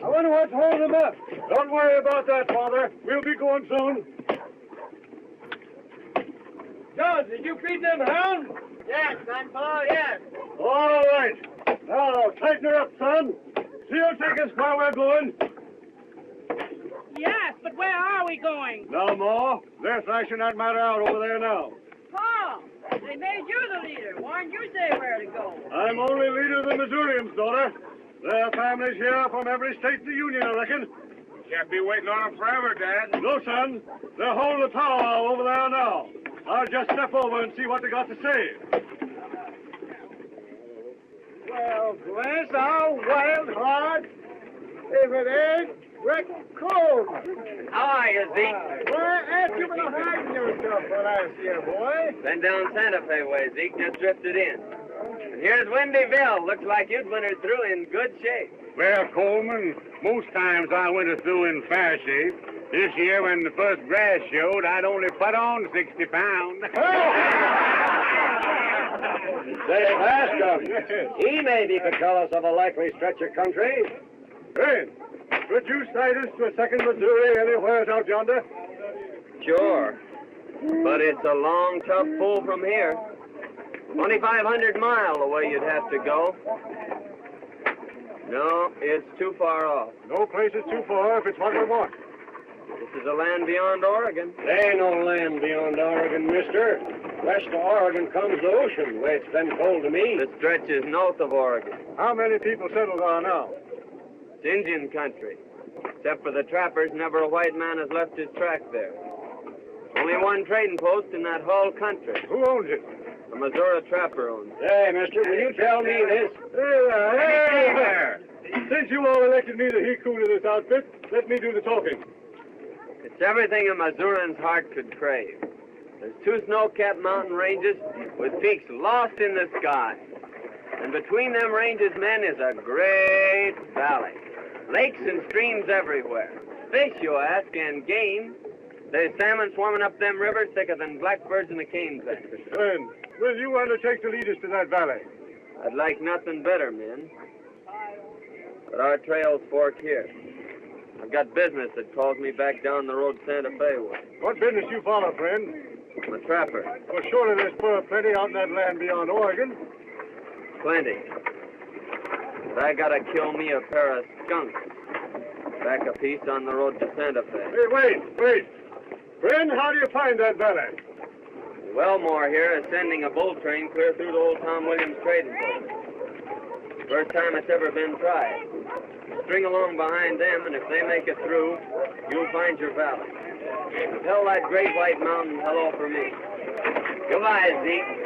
I wonder what's holding them up. Don't worry about that, Father. We'll be going soon. John, did you feed them hounds? Yes, Grandpa, yes. All right. Now, tighten her up, son. She'll take us where we're going. Yes, but where are we going? Now, Ma, they're thrashing that matter out over there now. Pa, they made you the leader. Why didn't you say where to go? I'm only leader of the Missourians, daughter. There are families here from every state in the Union, I reckon. Can't be waiting on them forever, Dad. No, son. They're holding the powwow over there now. I'll just step over and see what they got to say. Well, bless our wild heart. If it ain't Rick Coleman. How are you, Zeke? Where have you been hiding yourself for last year, boy? Been down Santa Fe way, Zeke. Just drifted in. And here's Windyville. Looks like you'd wintered through in good shape. Well, Coleman, most times I went through in fair shape. This year, when the first grass showed, I'd only put on 60 pounds. Say, Pastor, he maybe could tell us of a likely stretch of country. Hey, could you sight us to a second Missouri anywhere out yonder? Sure. But it's a long, tough pull from here. 2,500 miles away you'd have to go. No, it's too far off. No place is too far if it's what we want. This is a land beyond Oregon. There ain't no land beyond Oregon, mister. West of Oregon comes the ocean, the way it's been told to me. The stretch is north of Oregon. How many people settled there now? It's Indian country. Except for the trappers, never a white man has left his track there. Only one trading post in that whole country. Who owns it? A Missouri trapper owns it. Hey, mister, will you tell me this? Hey there! Since you all elected me the he-coon of this outfit, let me do the talking. It's everything a Missourian's heart could crave. There's two snow-capped mountain ranges with peaks lost in the sky. And between them ranges, men, is a great valley. Lakes and streams everywhere. Fish, you ask, and game. There's salmon swarming up them rivers thicker than blackbirds in the cane bed. Friend, will you undertake to lead us to that valley? I'd like nothing better, men. But our trails fork here. I've got business that calls me back down the road Santa Fe way. What business you follow, friend? I'm a trapper. Well, surely there's fur plenty out in that land beyond Oregon. Plenty. But I gotta kill me a pair of skunks. Back a piece on the road to Santa Fe. Hey, wait. Friend, how do you find that valley? Wellmore here is sending a bull train clear through to old Tom Williams trading post. First time it's ever been tried. String along behind them, and if they make it through, you'll find your valley. Tell that great white mountain hello for me. Goodbye, Zeke.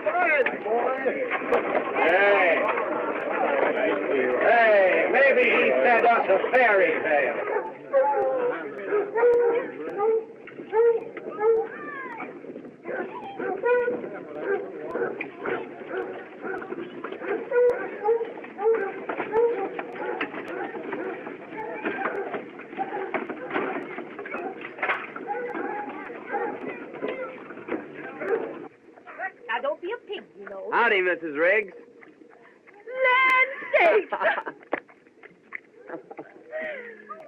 Fine, boy. Hey, maybe he sent us a fairy tale. Now, don't be a pig, you know. Howdy, Mrs. Riggs. Land sakes!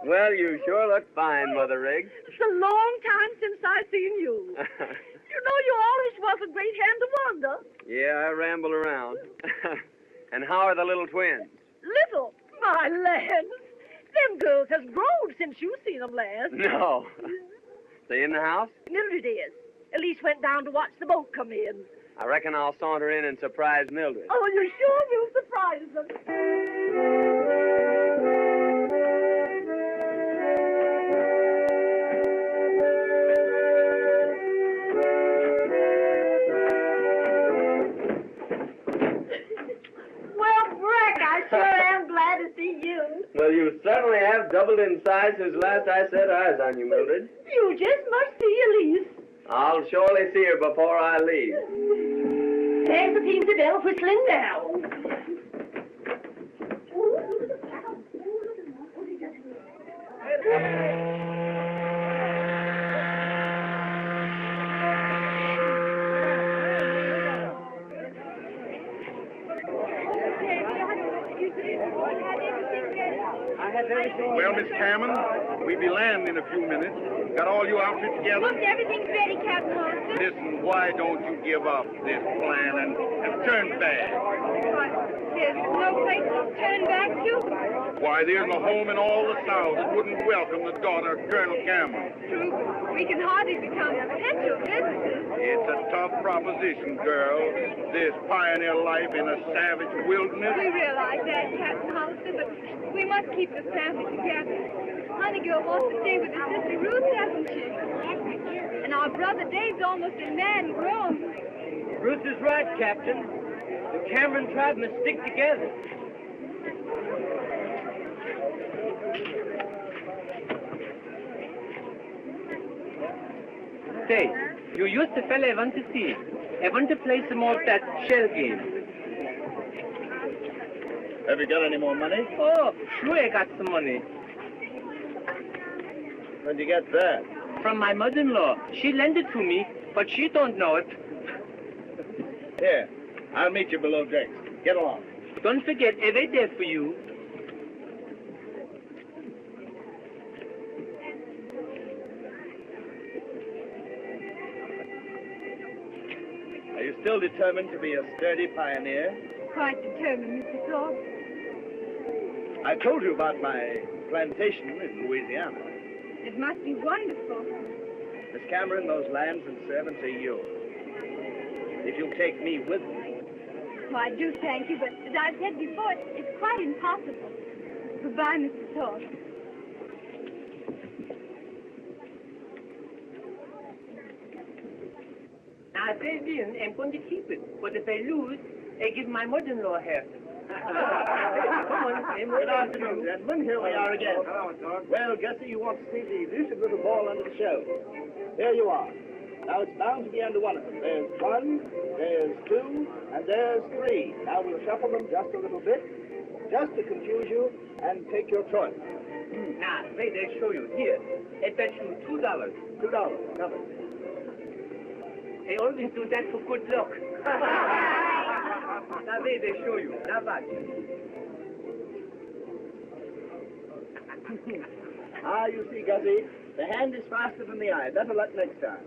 Well, you sure look fine, Mother Riggs. It's a long time since I seen you. You know, you always was a great hand to wander. Yeah, I ramble around. And how are the little twins? Little, my lands. Them girls has grown since you seen them last. No. They in the house? Mildred is. Elise went down to watch the boat come in. I reckon I'll saunter in and surprise Mildred. Oh, you sure will surprise them. Well, you certainly have doubled in size since last I set eyes on you, Mildred. You just must see Elise. I'll surely see her before I leave. There's the Peensy Bell whistling now. Well, Miss Cameron, we'll be landing in a few minutes. Got all your outfit together? Look, everything's ready, Captain Hollister. Listen, why don't you give up this plan and turn back? Why, there's no place to turn back to. Why, there's a home in all the South that wouldn't welcome the daughter of Colonel Cameron. True, we can hardly become potential visitors. It's a tough proposition, girl. This pioneer life in a savage wilderness. We realize that, Captain Hollister, but we must keep the family together. Honey girl wants to stay with her sister Ruth, doesn't she? And our brother Dave's almost a man grown. Ruth is right, Captain. The Cameron tribe must stick together. Say, you used the fella I want to see. I want to play some more of that shell game. Have you got any more money? Oh, sure I got some money. Where'd you get that? From my mother-in-law. She lent it to me, but she don't know it. Here, I'll meet you below decks. Get along. Don't forget, I wait there for you. Are you still determined to be a sturdy pioneer? Quite determined, Mr. Thorpe. I told you about my plantation in Louisiana. It must be wonderful. Miss Cameron, those lands and servants are yours. If you'll take me with you. Well, I do thank you, but as I said before, it's quite impossible. Goodbye, Mr. Thorpe. Now, if I win, I'm going to keep it. But if I lose, I give my mother-in-law half. Come on, Good afternoon, gentlemen. Here we are again. Well, Gussie, you want to see the elusive little ball under the show. Here you are. Now, it's bound to be under one of them. There's 1, there's 2, and there's 3. Now, we'll shuffle them just a little bit, just to confuse you, and take your choice. Now, wait, I show you. Here, I bet you $2. $2. Covered. I always do that for good luck. Now, wait, I show you. Now, watch. Ah, you see, Gussie, the hand is faster than the eye. Better luck next time.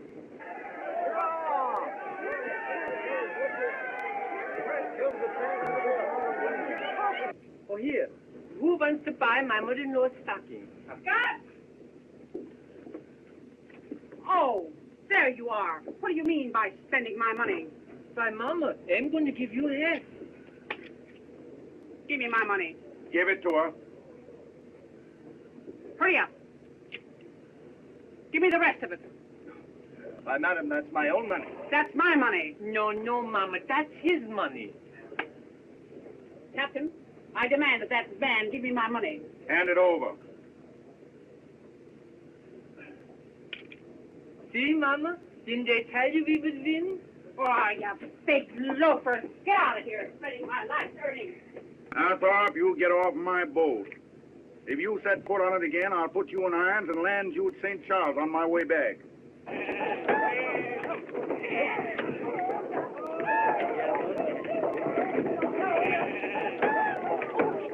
Oh, here. Who wants to buy my mother-in-law's stocking? Scott! Oh, there you are. What do you mean by spending my money? Why, Mama, I'm going to give you half. Give me my money. Give it to her. Hurry up. Give me the rest of it. Why, madam, that's my own money. That's my money. No, Mama, that's his money. Captain, I demand that man give me my money. Hand it over. See, Mama? Didn't I tell you we would win? Why, you big loafer. Get out of here, spending my life's earnings. Now, Thorpe, you get off my boat. If you set foot on it again, I'll put you in irons and land you at St. Charles on my way back.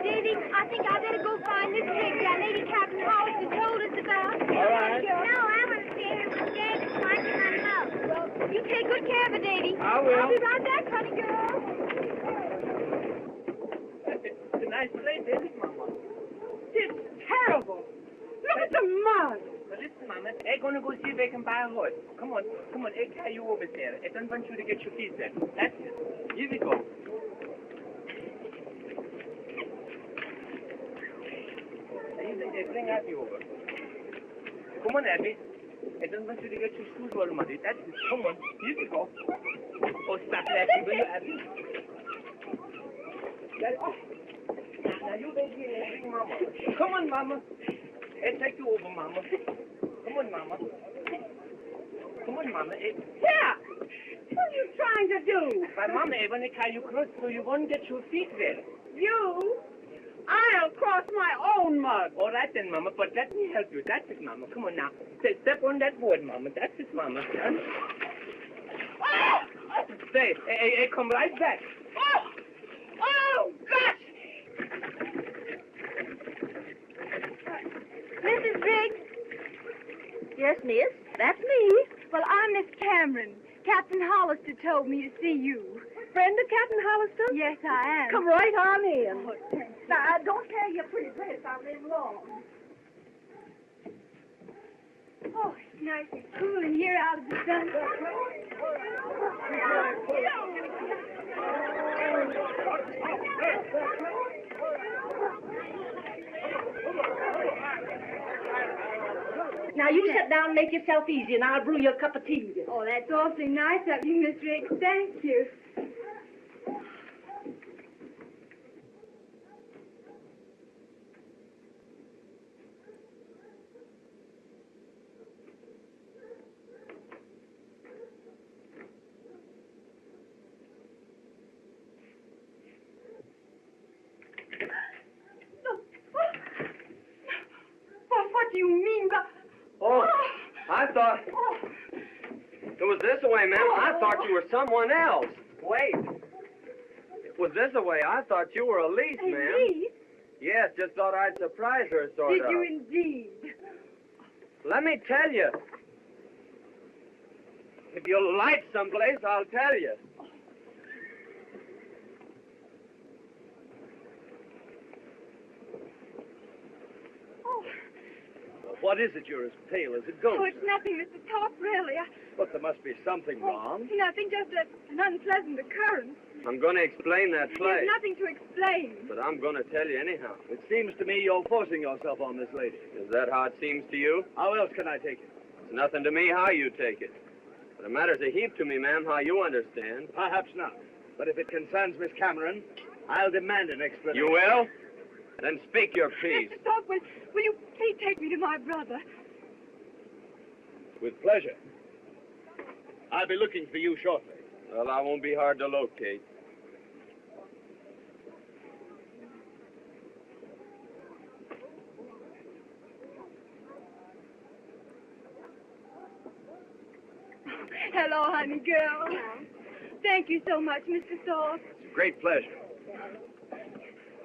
Davy, I think I better go find this pig that Lady Captain Hollister told us about. All right. No, I want to stay here for David so I can run him out. Well, you take good care of it, Davy. I will. I'll be right back, honey girl. It's a nice place, isn't it, Mama? It's terrible. Look at the mud. But listen, Mama, I'm going to go see if I can buy a horse. Come on, I'll carry you over there. I don't want you to get your feet wet. That's it. Here we go. They bring Abby over. Come on, Abby. I don't want you to get your shoes all muddy. That's it. Come on. Here we go. Oh, stop laughing, will you, Abby? Now you wait here and bring Mama. Come on, Mama. I'll take you over, Mama. Come on, Mama. Come on, Mama. Yeah. What are you trying to do? But, Mama, I want to carry you close so you won't get your feet wet. You? I'll cross my own mud. All right then, Mama, but let me help you. That's it, Mama. Come on now. Step on that board, Mama. That's it, Mama. Say, I come right back. Oh, gosh! Yes, miss. That's me. Well, I'm Miss Cameron. Captain Hollister told me to see you. Friend of Captain Hollister? Yes, I am. Come right on in. Now, don't carry your pretty dress out in long. Oh, it's nice and cool in here out of the sun. Now, you sit down and make yourself easy, and I'll brew you a cup of tea. Oh, that's awfully nice of you, Miss Riggs. Thank you. What do you mean by... Oh, I thought... It was this way, ma'am. I thought you were someone else. Wait. It was this way. I thought you were Elise, ma'am. Elise? Yes, just thought I'd surprise her, sort Did of. you indeed? Let me tell you. If you'll light someplace, I'll tell you. What is it? You're as pale as a ghost. Oh, it's nothing, Mr. Top, really. But there must be something wrong. Nothing, just an unpleasant occurrence. I'm going to explain that play. There's nothing to explain. But I'm going to tell you anyhow. It seems to me you're forcing yourself on this lady. Is that how it seems to you? How else can I take it? It's nothing to me how you take it. But it matters a heap to me, ma'am, how you understand. Perhaps not. But if it concerns Miss Cameron, I'll demand an explanation. You will? Then speak your piece. Mr. Top, will you please take me to my brother? With pleasure. I'll be looking for you shortly. Well, I won't be hard to locate. Hello, honey girl. Thank you so much, Mr. Thorpe. It's a great pleasure.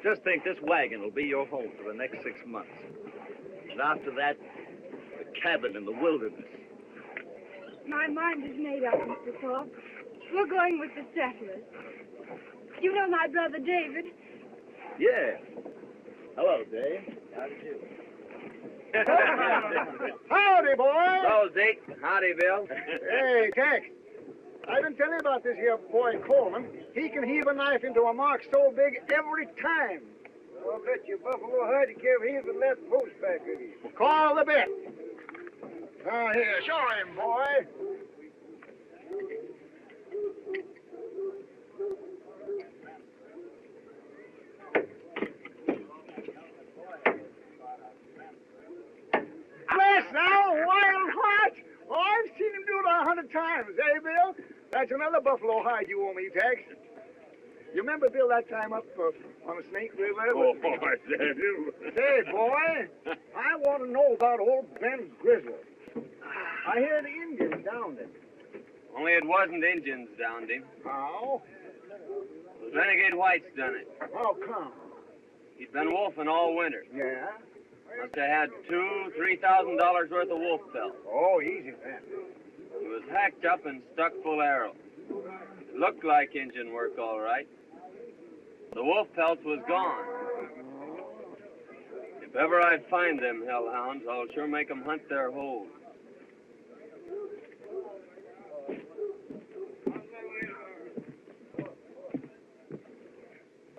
Just think, this wagon will be your home for the next 6 months. And after that, the cabin in the wilderness. My mind is made up, Mr. Thorpe. We're going with the settlers. You know my brother David? Yeah. Hello, Dave. How do you do? Howdy, boy. So, Zeke. Howdy, Bill. Hey, Tex. I've been telling you about this here boy Coleman. He can heave a knife into a mark so big every time. I'll bet you Buffalo Hud carry his and left post back with you. Call the bet. Here, show him, boy. Bless now, wild heart. Oh, I've seen him do it 100 times, eh, Bill? That's another buffalo hide you owe me, Tex. You remember, Bill, that time up on the Snake River? Oh, I do. Say, boy, I want to know about old Ben Grizzle. I hear the Indians downed him. Only it wasn't Indians downed him. How? The renegade whites done it. How come? He'd been wolfing all winter. Yeah? Must have had $2,000-3,000 worth of wolf pelt. Oh, easy, Ben. He was hacked up and stuck full of arrows. It looked like Indian work, all right. The wolf pelts was gone. If ever I find them hellhounds, I'll sure make them hunt their holes.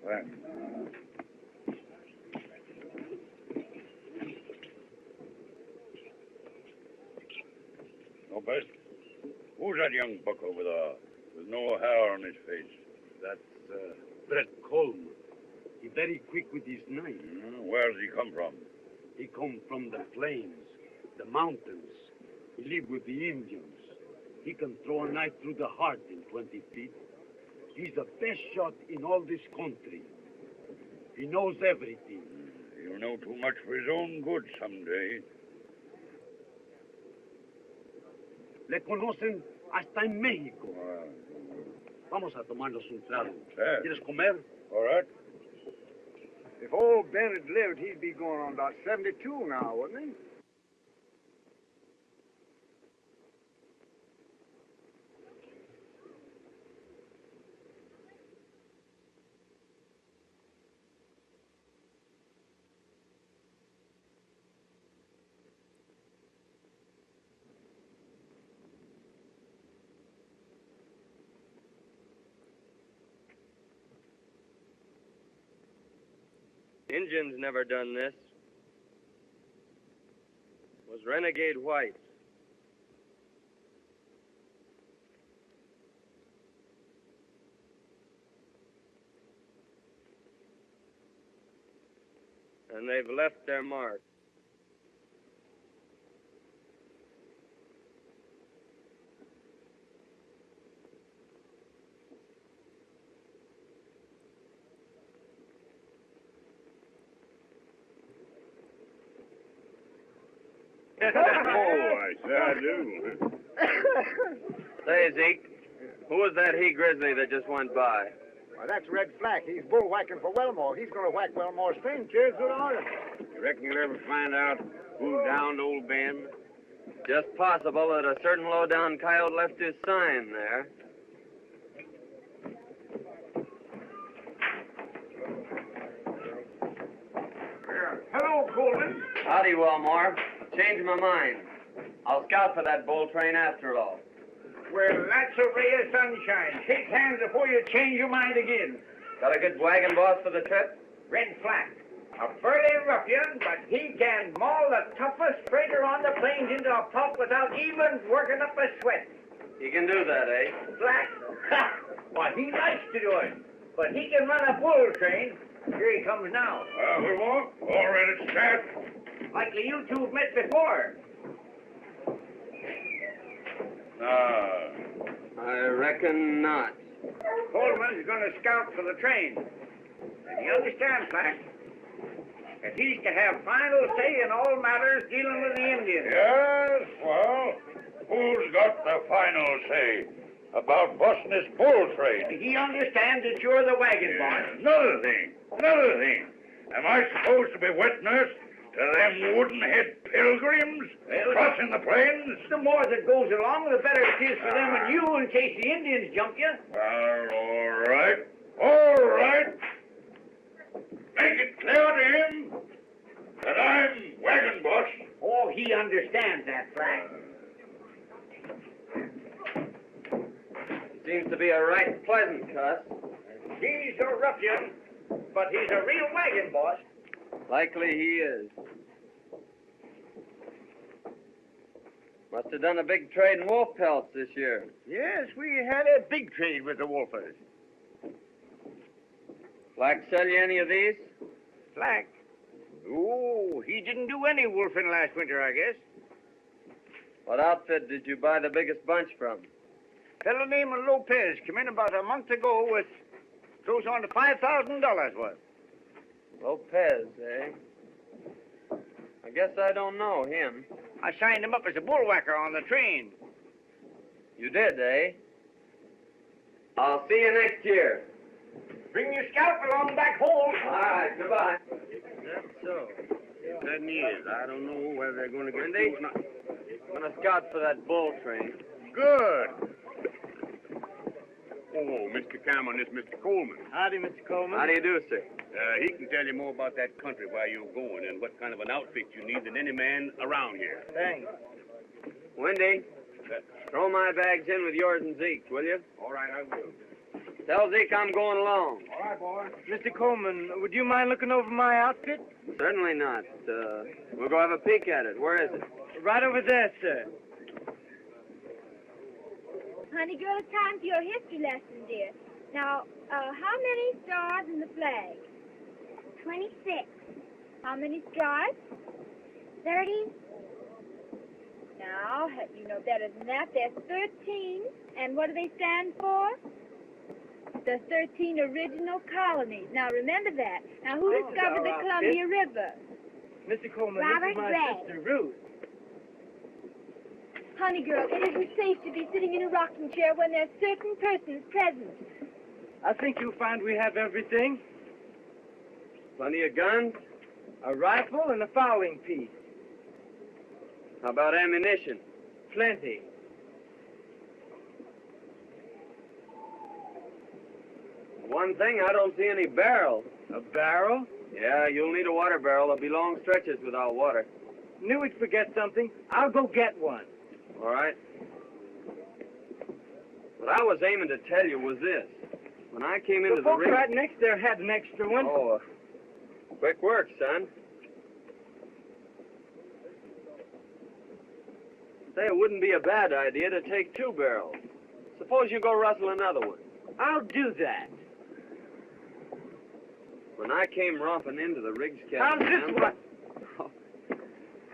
Well. No, best. Who's that young bucko with no hair on his face? That's Brett Coleman. He very quick with his knife. Where's he come from? He come from the plains, the mountains. He live with the Indians. He can throw a knife through the heart in 20 feet. He's the best shot in all this country. He knows everything. He'll know too much for his own good someday. Le conocen hasta en México. Vamos a tomarnos un trago. ¿Quieres comer? All right. If old Ben had lived, he'd be going on about 72 now, wouldn't he? Injuns never done this. Was renegade white. And they've left their mark. Oh, I sure do. Say, Zeke, who was that he-grizzly that just went by? Well, that's Red Flack. He's bull whacking for Wellmore. He's going to whack Wellmore's thing. Cheers, good on him. You reckon you'll ever find out who downed old Ben? Just possible that a certain low-down coyote left his sign there. Hello, Coleman. Howdy, Wellmore. Changed my mind. I'll scout for that bull train after all. Well, that's a ray of sunshine. Shake hands before you change your mind again. Got a good wagon boss for the trip? Red Flack. A burly ruffian, but he can maul the toughest freighter on the plains into a pulp without even working up a sweat. He can do that, eh? Flack? Ha! Well, he likes to do it. But he can run a bull train. Here he comes now. We won't. All ready to start. Likely you two have met before. I reckon not. Coleman's going to scout for the train. And you understand, Flack? That he's to have final say in all matters dealing with the Indians. Yes, well, who's got the final say about busting this bull train? He understands that you're the wagon boss. Another thing. Am I supposed to be wet nurse to them wooden-head pilgrims crossing the plains? The more that goes along, the better it is for them and you in case the Indians jump you. Well, all right. Make it clear to him that I'm wagon boss. Oh, he understands that, Flack. Seems to be a right pleasant cuss. He's a ruffian, but he's a real wagon boss. Likely he is. Must have done a big trade in wolf pelts this year. Yes, we had a big trade with the wolfers. Flack sell you any of these? Flack? Oh, he didn't do any wolfing last winter, I guess. What outfit did you buy the biggest bunch from? Fellow named Lopez came in about a month ago with close on to $5,000 worth. Lopez, eh? I guess I don't know him. I signed him up as a bullwhacker on the train. You did, eh? I'll see you next year. Bring your scalp along back home. All right, goodbye. That's so. It certainly is. I don't know whether they're going to get Wendy? through or not. I'm gonna scout for that bull train. Good. Oh, Mr. Cameron, this is Mr. Coleman. Howdy, Mr. Coleman. How do you do, sir? He can tell you more about that country, where you're going, and what kind of an outfit you need than any man around here. Thanks. Wendy, throw my bags in with yours and Zeke's, will you? All right, I will. Tell Zeke I'm going along. All right, boy. Mr. Coleman, would you mind looking over my outfit? Certainly not. We'll go have a peek at it. Where is it? Right over there, sir. Honey girl, it's time for your history lesson, dear. Now, how many stars in the flag? 26. How many stripes? 30. Now, you know better than that. There's 13. And what do they stand for? The 13 original colonies. Now, remember that. Now, who discovered the Columbia River? Mr. Coleman, Robert this is my Gray. sister, Ruth. Honey girl, it isn't safe to be sitting in a rocking chair when there's certain persons present. I think you'll find we have everything. Plenty of guns? A rifle and a fowling piece. How about ammunition? Plenty. One thing, I don't see any barrels. A barrel? Yeah, you'll need a water barrel. There'll be long stretches without water. Knew we'd forget something. I'll go get one. All right. What I was aiming to tell you was this. When I came into The the folks ring... right next there had an extra one. Oh, Quick work, son. Say, it wouldn't be a bad idea to take 2 barrels. Suppose you go rustle another one. I'll do that. When I came romping into the rigs How's cabin... this one?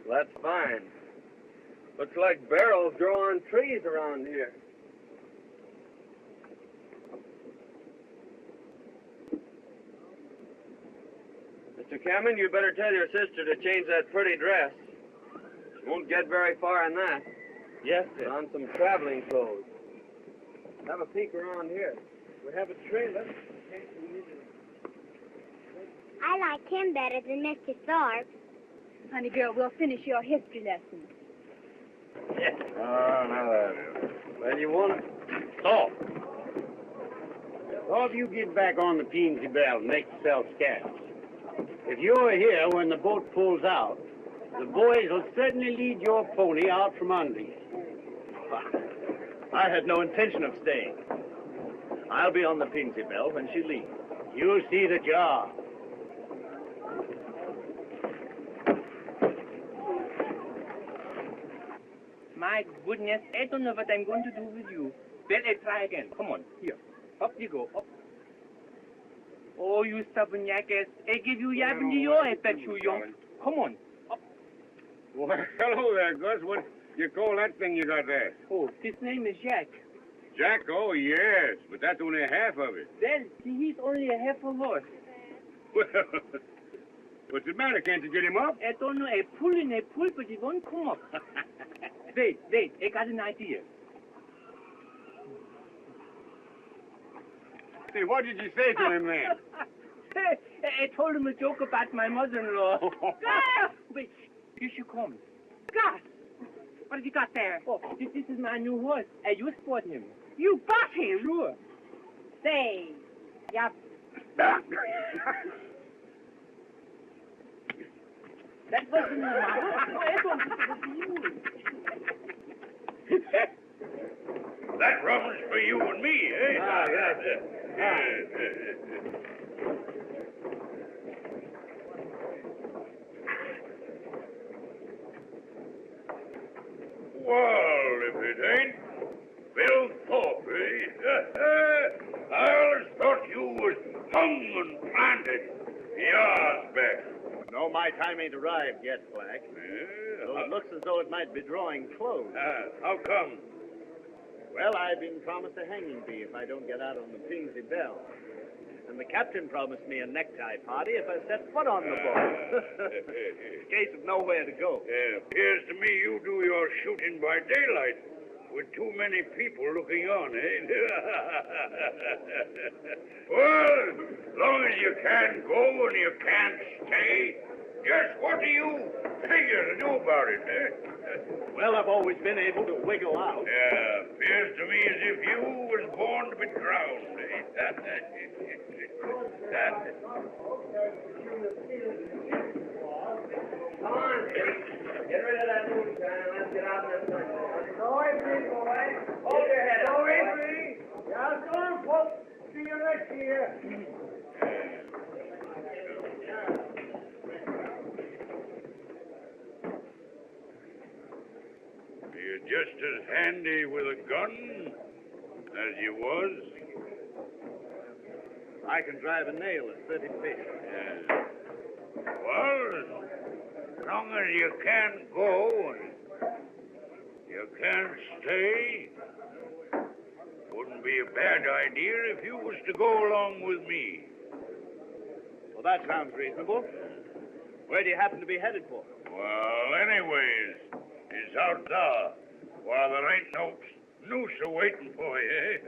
That's fine. Looks like barrels grow on trees around here. Mr. Cameron, you better tell your sister to change that pretty dress. She won't get very far in that. Yes, Put on some traveling clothes. Have a peek around here. We have a trailer. I like him better than Mr. Thorpe. Honey girl, we'll finish your history lesson. Oh, now that. Well, you want it? So, all of you get back on the Peensy Bell and make yourself scarce. If you're here when the boat pulls out, the boys will certainly lead your pony out from under you. I had no intention of staying. I'll be on the Peensy Bell when she leaves. You'll see that you are. My goodness, I don't know what I'm going to do with you. Well, I'll try again. Come on, here. Up you go, up. Oh, you stubborn jackass. I give you yap in the ear, I bet you, young. Come on, up. Well, hello there, Gus. What you call that thing you got there? Oh, his name is Jack. Jack? Oh, yes, but that's only half of it. Well, he's only a half a horse. Well, what's the matter? Can't you get him up? I don't know, I pull and I pull, but he won't come up. Wait, I got an idea. Say, what did you say to him then? I told him a joke about my mother-in-law. Wait, here she comes. Gus, what have you got there? Oh, this is my new horse. I just bought him. You bought him? Sure. Say, yeah. That wasn't my mother. No, I thought it was you. That rum's for you and me, eh? Well, if it ain't Bill Thorpe, eh? I always thought you was hung and planted years back. No, my time ain't arrived yet, Black. Though it looks as though it might be drawing close. How come? Well, I've been promised a hanging fee if I don't get out on the Peensy Bell. And the captain promised me a necktie party if I set foot on the boat. Case of nowhere to go. Appears to me you do your shooting by daylight with too many people looking on, eh? Well, as long as you can't go and you can't stay, just what do you figure to do about it, eh? Well, I've always been able to wiggle out. Yeah, appears to me as if you was born to be drowned, eh? Come on, get rid of that moonshine and let's get out in the sun. Go easy, boy. Hold your head up. Go easy. Yeah, go on, folks. See you next year. You're just as handy with a gun as you was. I can drive a nail at 30 feet. Yeah. Well, as long as you can't go and you can't stay, wouldn't be a bad idea if you was to go along with me. Well, that sounds reasonable. Where do you happen to be headed for? Well, anyways, it's out there, while there ain't no noose a-waiting for you,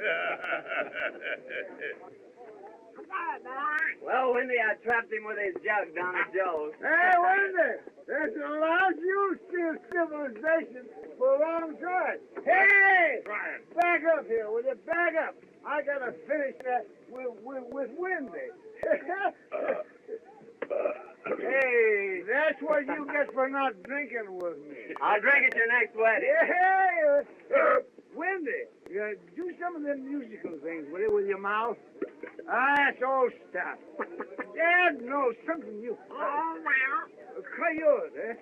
Well, Wendy, I trapped him with his jug down at Joe's. Hey, Wendy, this allows you to steal civilization for a long time. Hey! Back up here, will you? Back up. I gotta finish that with Wendy. Hey, that's what you get for not drinking with me. I'll drink at your next wedding. Hey, Wendy, do some of them musical things, will you, with your mouth? Ah, that's all stuff. Dad knows something you... Coyote, eh?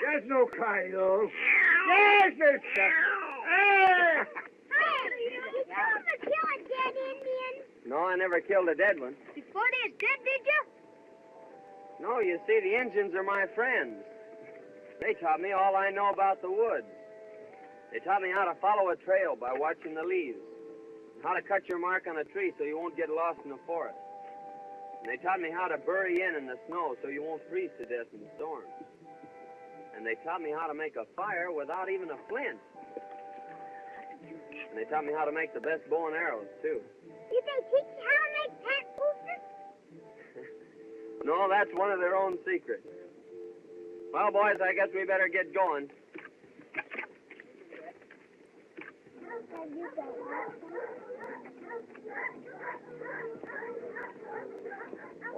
There's no coyote. Yes, there's stuff. Hey! You told him to kill a dead Indian. No, I never killed a dead one. Before they're dead, did you? No, you see, the Indians are my friends. They taught me all I know about the woods. They taught me how to follow a trail by watching the leaves, and how to cut your mark on a tree so you won't get lost in the forest. And they taught me how to bury in the snow so you won't freeze to death in storms. And they taught me how to make a fire without even a flint. And they taught me how to make the best bow and arrows, too. Did they teach you how to make cat boosters? No, that's one of their own secrets. Well, boys, I guess we better get going.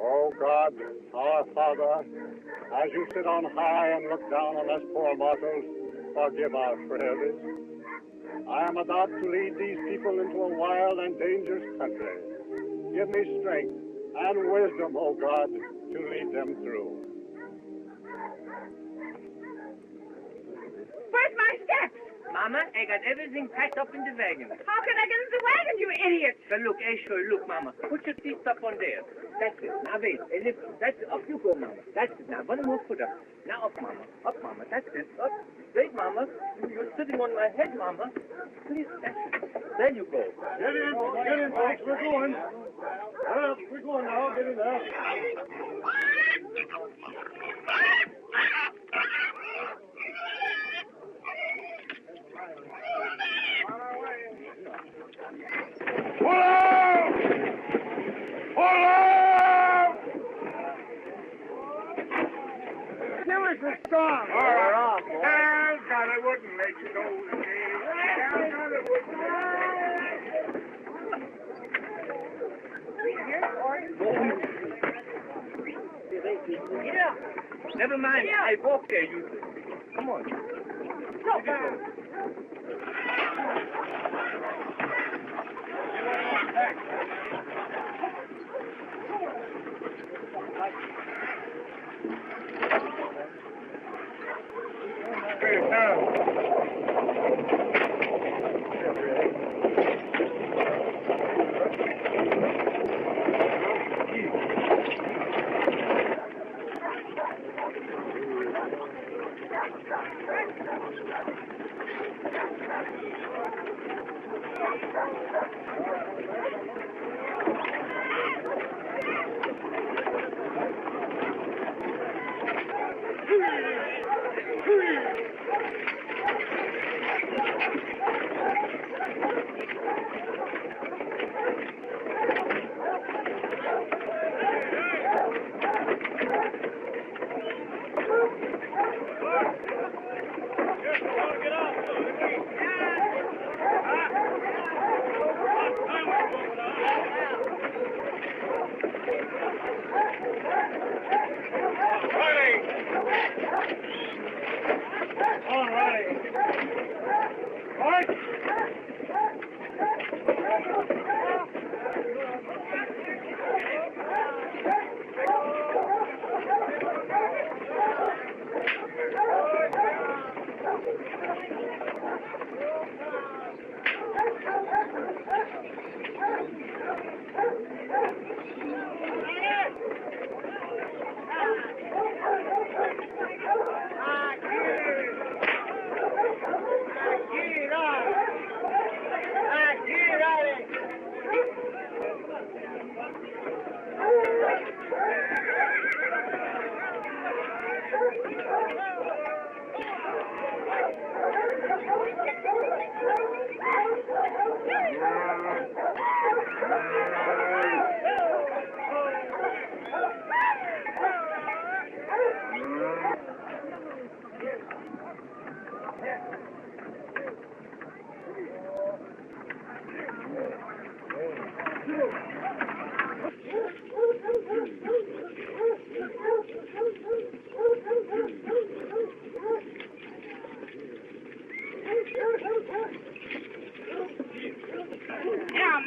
Oh God, our Father, as you sit on high and look down on us poor mortals, forgive our frailties. I am about to lead these people into a wild and dangerous country. Give me strength and wisdom, oh God, to lead them through. Where's my steps? Mama, I got everything packed up in the wagon. How can I get in the wagon, you idiot? So look, sure, look, Mama. Put your feet up on there. That's it. Now wait. Lift. That's it. Up you go, Mama. That's it. Now one more foot up. Now up, Mama. Up, Mama. That's it. Up. Wait, Mama. You're sitting on my head, Mama. Please, that's it. There you go. Get in, folks. We're going. We're going now. Get in there. Pull out! Pull out! Give us a song. All right. Hell, God, I wouldn't let you go today. Hell, God, I Yeah. Never mind. Yeah. I walk there, you two. Come on.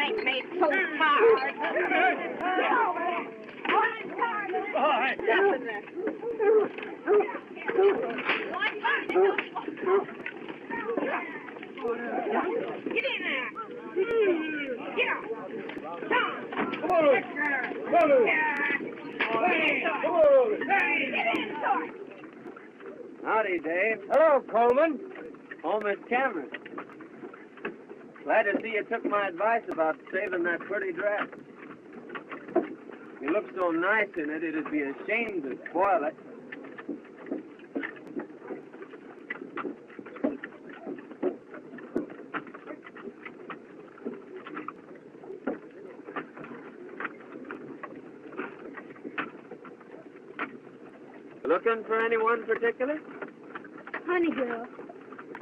ain't made so hard. Get in there. Get up. Come on. Howdy, Dave. Hello, Coleman. Home is Cameron. Glad to see you took my advice about saving that pretty dress. You look so nice in it, it'd be a shame to spoil it. Looking for anyone particular? Honey girl,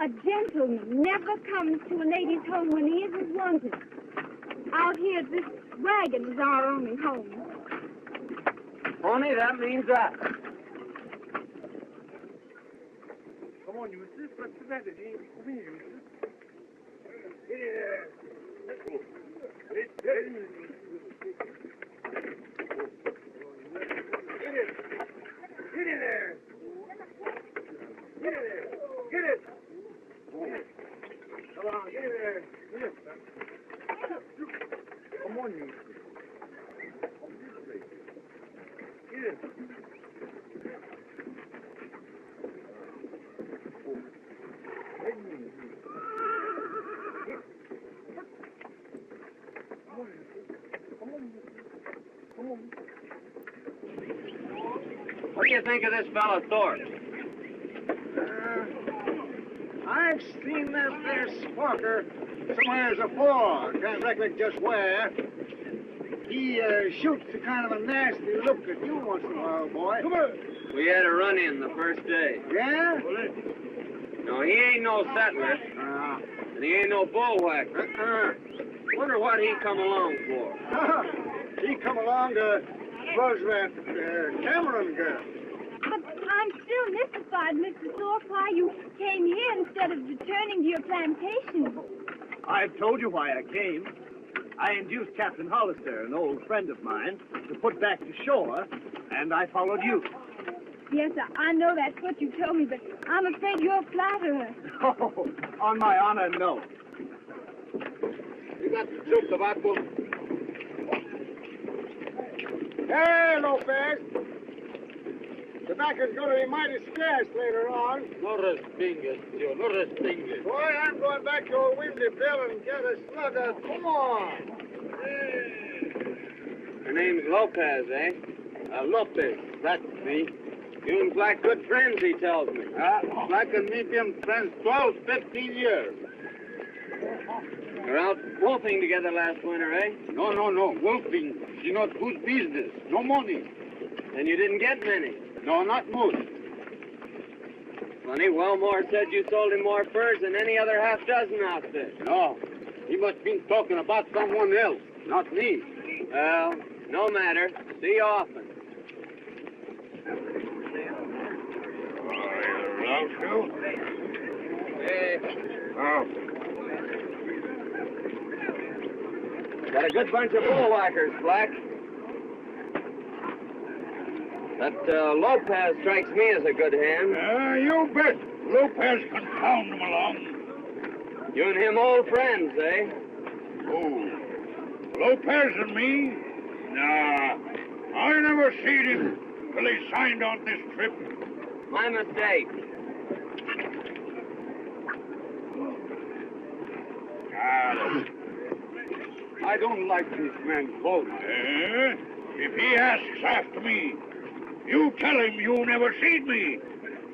a gentleman never comes to a lady's home when he isn't wanted. Out here, this wagon is our only home. Pony, that means that. Come on, Yusuf. What's the matter? Come here, Yusuf. Get in there. Get in there. Get it. Come on, get in there. Get it. Come on, Yusuf. Get it. What do you think of this fellow Thorpe? I've seen that there squawker somewheres afore. Can't recollect just where. He shoots a kind of a nasty look at you once in a while, boy. Come on. We had a run-in the first day. Yeah? No, he ain't no settler, and he ain't no bullwhacker. Wonder what he come along for. He come along to buzz that Cameron girl. But I'm still mystified, Mr. Thorpe, why you came here instead of returning to your plantation. I've told you why I came. I induced Captain Hollister, an old friend of mine, to put back to shore, and I followed you. Yes, I know that's what you told me, but I'm afraid you're a flatterer. Oh, on my honor, no. You got the soup tobacco? Hey, Lopez. Tobacco's going to be mighty scarce later on. No respingues, tío, no respingues. Boy, I'm going back to old Windy Bill and get a slugger. Come on. Your name's Lopez, eh? Lopez, that's me. You and Black good friends, he tells me. Black and me been friends 12, 15 years. You're out wolfing together last winter, eh? No, wolfing. She not good business. No money. And you didn't get many. No, not much. Funny, Wellmore said you sold him more furs than any other half-dozen outfit. No, he must been talking about someone else, not me. Well, no matter. See you often. Hey. Oh. Got a good bunch of bullwhackers, Black. That Lopez strikes me as a good hand. You bet. Lopez can pound him along. You and him old friends, eh? Oh, Lopez and me? Nah, I never seen him till he signed on this trip. My mistake. I don't like this man Coleman. If he asks after me, you tell him you never seen me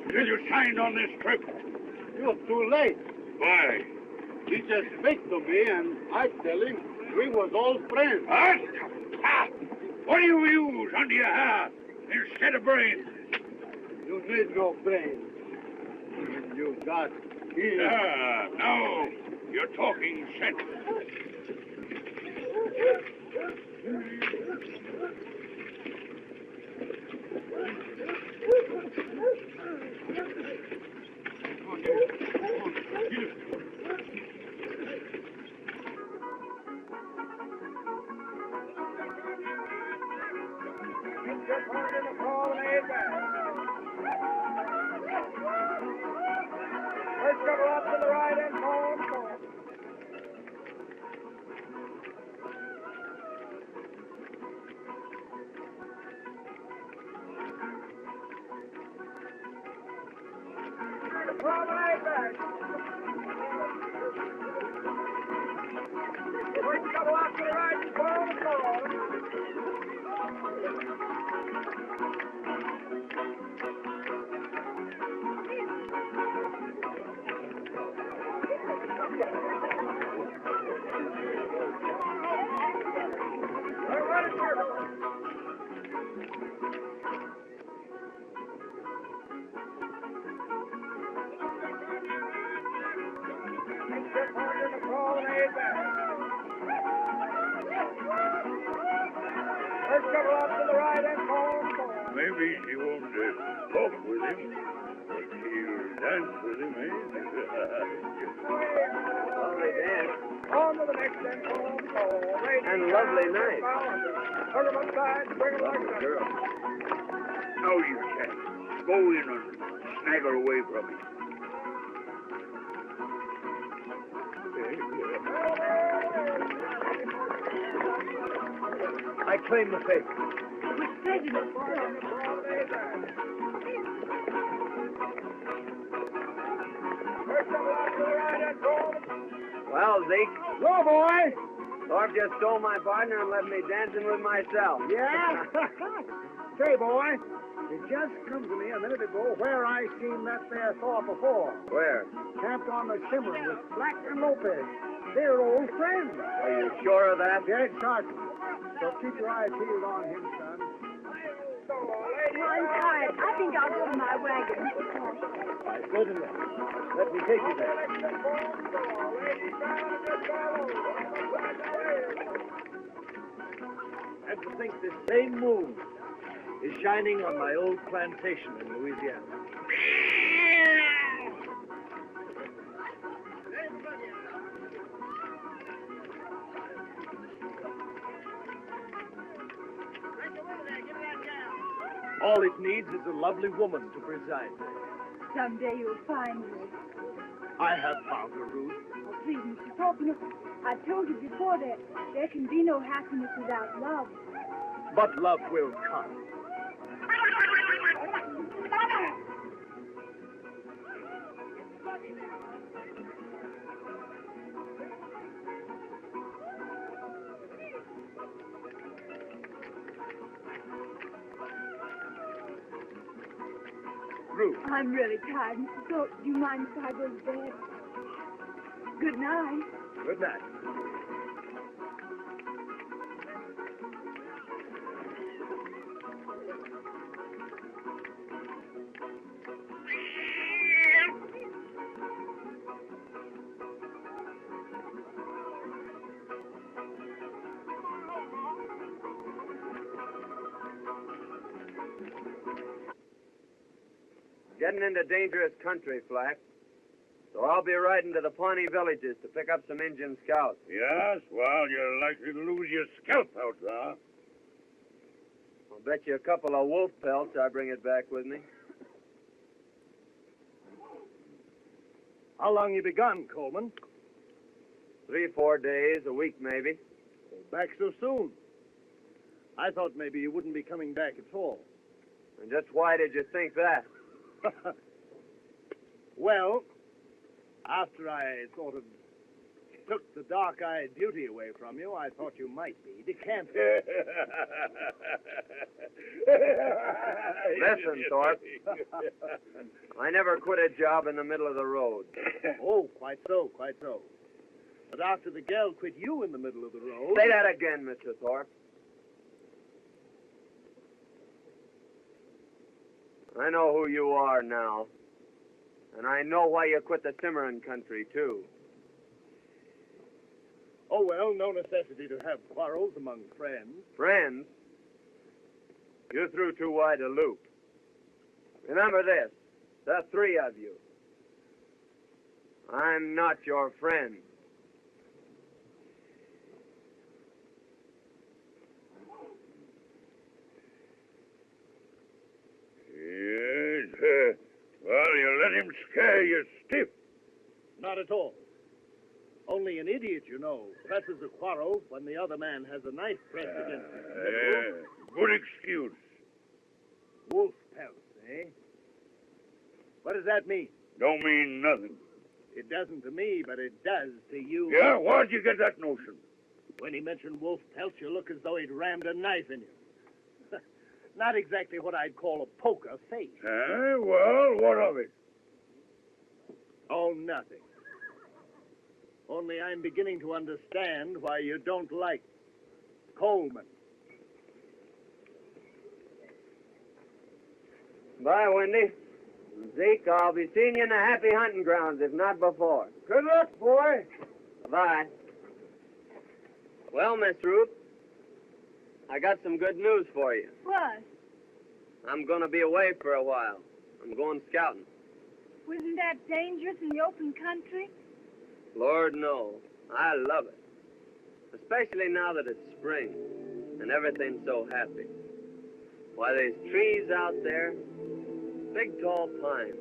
till you signed on this trip. You're too late. Why? He just speak to me and I tell him we was all friends. What? What do you use under your hat instead of brains? You need no brains. You got ears. No, you're talking sense. Just one in the promenade back. First couple up to the right and forward. Promenade back. First couple up to the right and forward. Maybe she won't talk with him, but she'll dance with him, eh? Lovely dance. On to the next and And lovely night. Put him aside, bring him like that. Girl. No, you can't. Go in and snag her away from me. I claim the faith. With pleasure. Well, Zeke, Go, boy. Thorpe just stole my partner and left me dancing with myself. Yeah? Say, boy, it just come to me a minute ago where I seen that there Thorpe before. Where? Camped on the Cimarron with Black and Lopez. They're old friends. Are you sure of that? Dead certain. So keep your eyes peeled on him, son. I'm tired. I think I'll go to my wagon. Certainly. Let me take you there. And to think this same moon is shining on my old plantation in Louisiana. All it needs is a lovely woman to preside. Someday you'll find me. I have found her, Ruth. Oh, please, Mr. Thorpe, you know, I've told you before that there can be no happiness without love. But love will come. Ruth. I'm really tired, Mr. Thorpe. Do you mind if I go to bed? Good night. Good night. Getting into dangerous country, Flack. So I'll be riding to the Pawnee villages to pick up some Indian scouts. Yes, well, you're likely to lose your scalp out there. I'll bet you a couple of wolf pelts I bring it back with me. How long you begun, Coleman? 3-4 days, a week maybe. Back so soon. I thought maybe you wouldn't be coming back at all. And just why did you think that? Well, after I sort of took the dark-eyed beauty away from you, I thought you might be decamped. Listen, Thorpe. I never quit a job in the middle of the road. Oh, quite so, quite so. But after the gal quit you in the middle of the road... Say that again, Mr. Thorpe. I know who you are now. And I know why you quit the Cimarron country, too. Oh, well, no necessity to have quarrels among friends. Friends? You threw too wide a loop. Remember this, the three of you. I'm not your friend. you're stiff. Not at all. Only an idiot, you know, presses a quarrel when the other man has a knife pressed against him. Good excuse. Wolf pelts, eh? What does that mean? Don't mean nothing. It doesn't to me, but it does to you. Yeah, where'd you get that notion? When he mentioned wolf pelts, you look as though he'd rammed a knife in you. Not exactly what I'd call a poker face. Well, what of it? Oh, nothing. Only I'm beginning to understand why you don't like Coleman. Bye, Wendy. Zeke, I'll be seeing you in the happy hunting grounds, if not before. Good luck, boy. Bye. Well, Miss Ruth, I got some good news for you. What? I'm going to be away for a while. I'm going scouting. Wasn't that dangerous in the open country? Lord, no. I love it. Especially now that it's spring and everything's so happy. Why, there's trees out there, big tall pines,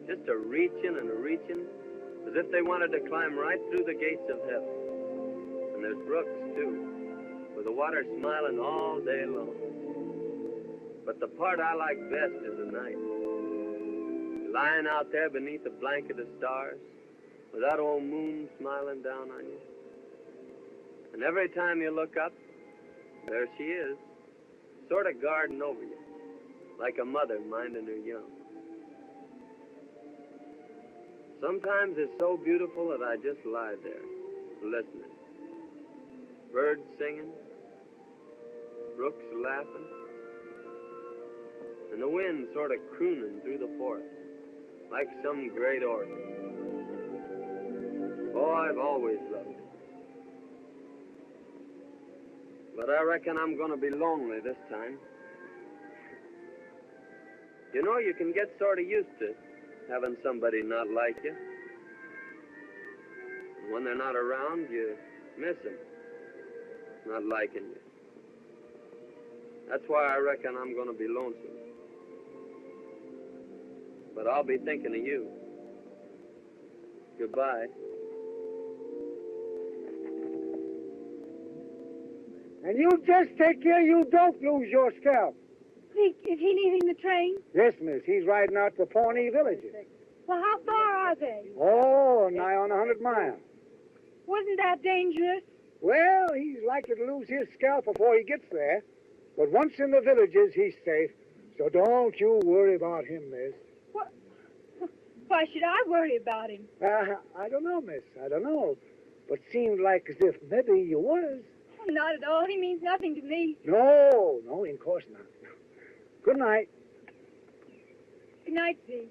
just a-reaching and a-reaching, as if they wanted to climb right through the gates of heaven. And there's brooks, too, with the water smiling all day long. But the part I like best is the night. Lying out there beneath a blanket of stars, with that old moon smiling down on you. And every time you look up, there she is, sort of guarding over you, like a mother minding her young. Sometimes it's so beautiful that I just lie there, listening. Birds singing, brooks laughing, and the wind sort of crooning through the forest, like some great organ. Oh, I've always loved it. But I reckon I'm going to be lonely this time. You know, you can get sort of used to having somebody not like you. And when they're not around, you miss them, not liking you. That's why I reckon I'm going to be lonesome. But I'll be thinking of you. Goodbye. And you just take care you don't lose your scalp. Zeke, is he leaving the train? Yes, miss. He's riding out to Pawnee villages. Well, how far are they? Oh, nigh on 100 miles. Wasn't that dangerous? Well, he's likely to lose his scalp before he gets there. But once in the villages, he's safe. So don't you worry about him, miss. What? Why should I worry about him? I don't know, miss. I don't know. But seemed like as if maybe you was. Oh, not at all. He means nothing to me. No, of course not. Good night. Good night, Zeke.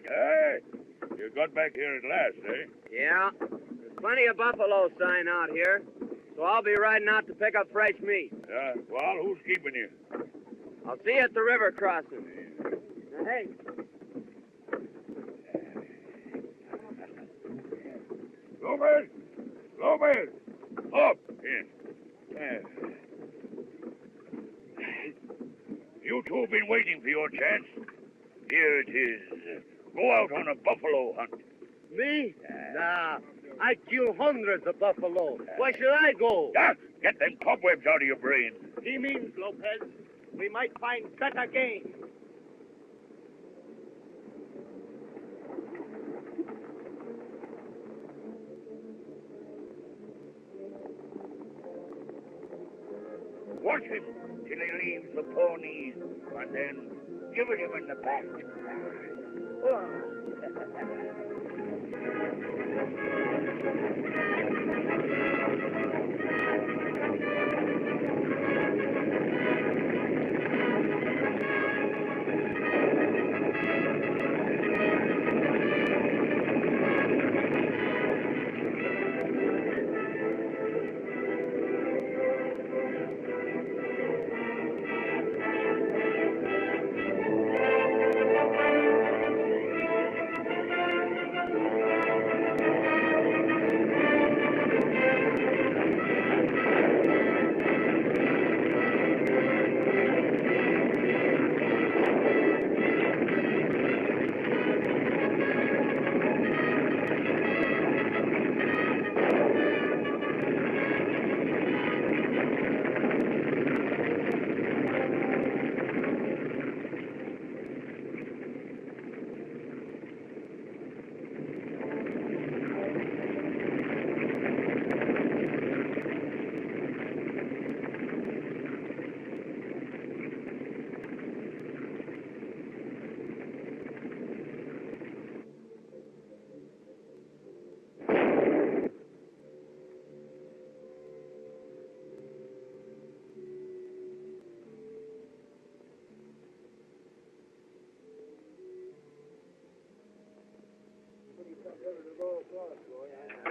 Hey, you got back here at last, eh? Yeah, there's plenty of buffalo sign out here, so I'll be riding out to pick up fresh meat. Yeah, well, who's keeping you? I'll see you at the river crossing. Now, hey, Lopez! Up! Here. You two have been waiting for your chance. Here it is. Go out on a buffalo hunt. Me? Nah, I kill hundreds of buffalo. Why should I go? Get them cobwebs out of your brain. He means, Lopez, we might find better game. Watch him till he leaves the ponies, and then give it him in the back.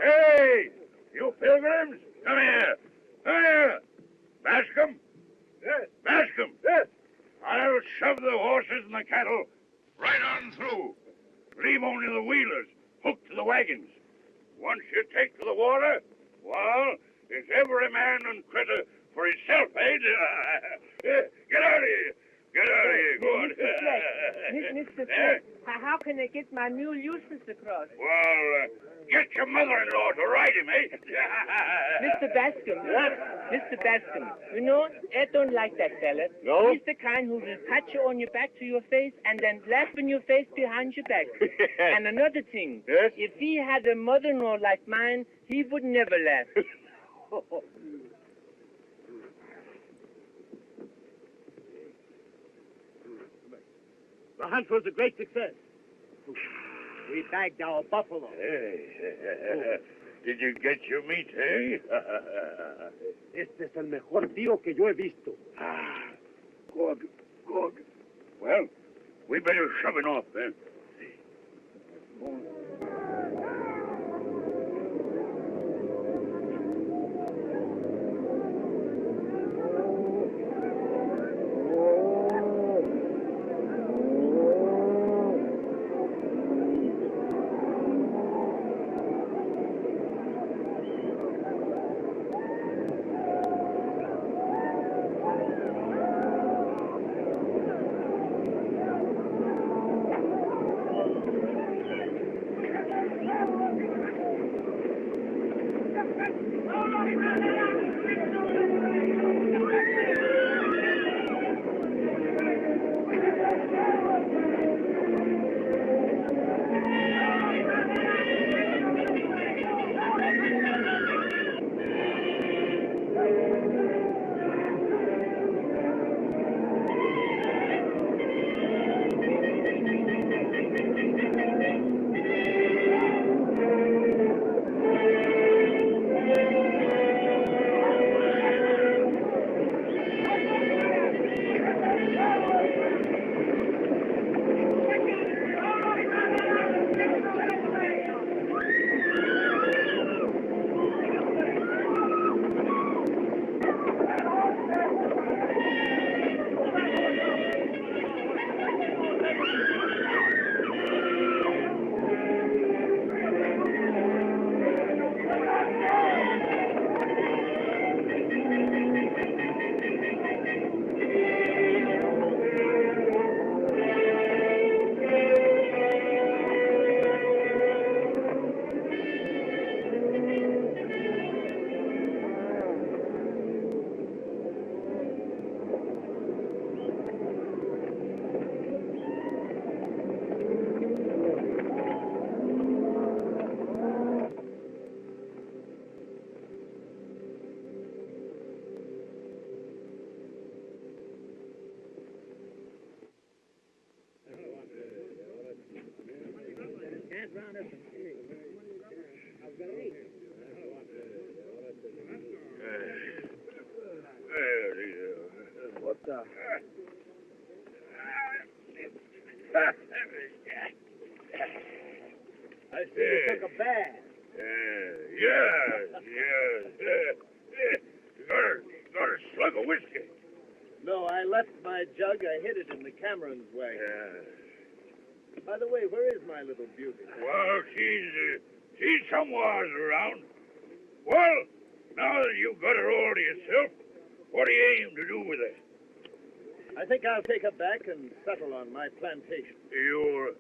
Hey, you pilgrims, come here. Come here. Bascom? Yes. Bascom? Yes. I'll shove the horses and the cattle right on through. Leave only the wheelers hooked to the wagons. Once you take to the water, well, it's every man and critter for himself, eh? Get out of here. Get out of here. Go on. Mr. Fleck, how can I get my mule Eustace across? Well, get your mother-in-law to ride him, eh? Mr. Bascom. Mr. Bascom, you know, I don't like that fella. No? He's the kind who will pat you on your back to your face and then laugh in your face behind your back. And another thing, Yes? if he had a mother-in-law like mine, he would never laugh. The hunt was a great success. We bagged our buffalo. Hey, did you get your meat, eh? Este es el mejor tío que yo he visto. Good, good. Well, we better shove it off then. What the? I see you took a bath. Yes. You got a slug of whiskey. No, I left my jug. I hid it in the Cameron's wagon. By the way, where is my little beauty? Well, she's somewhere around. Well, now that you've got her all to yourself, what do you aim to do with her? I think I'll take her back and settle on my plantation. Your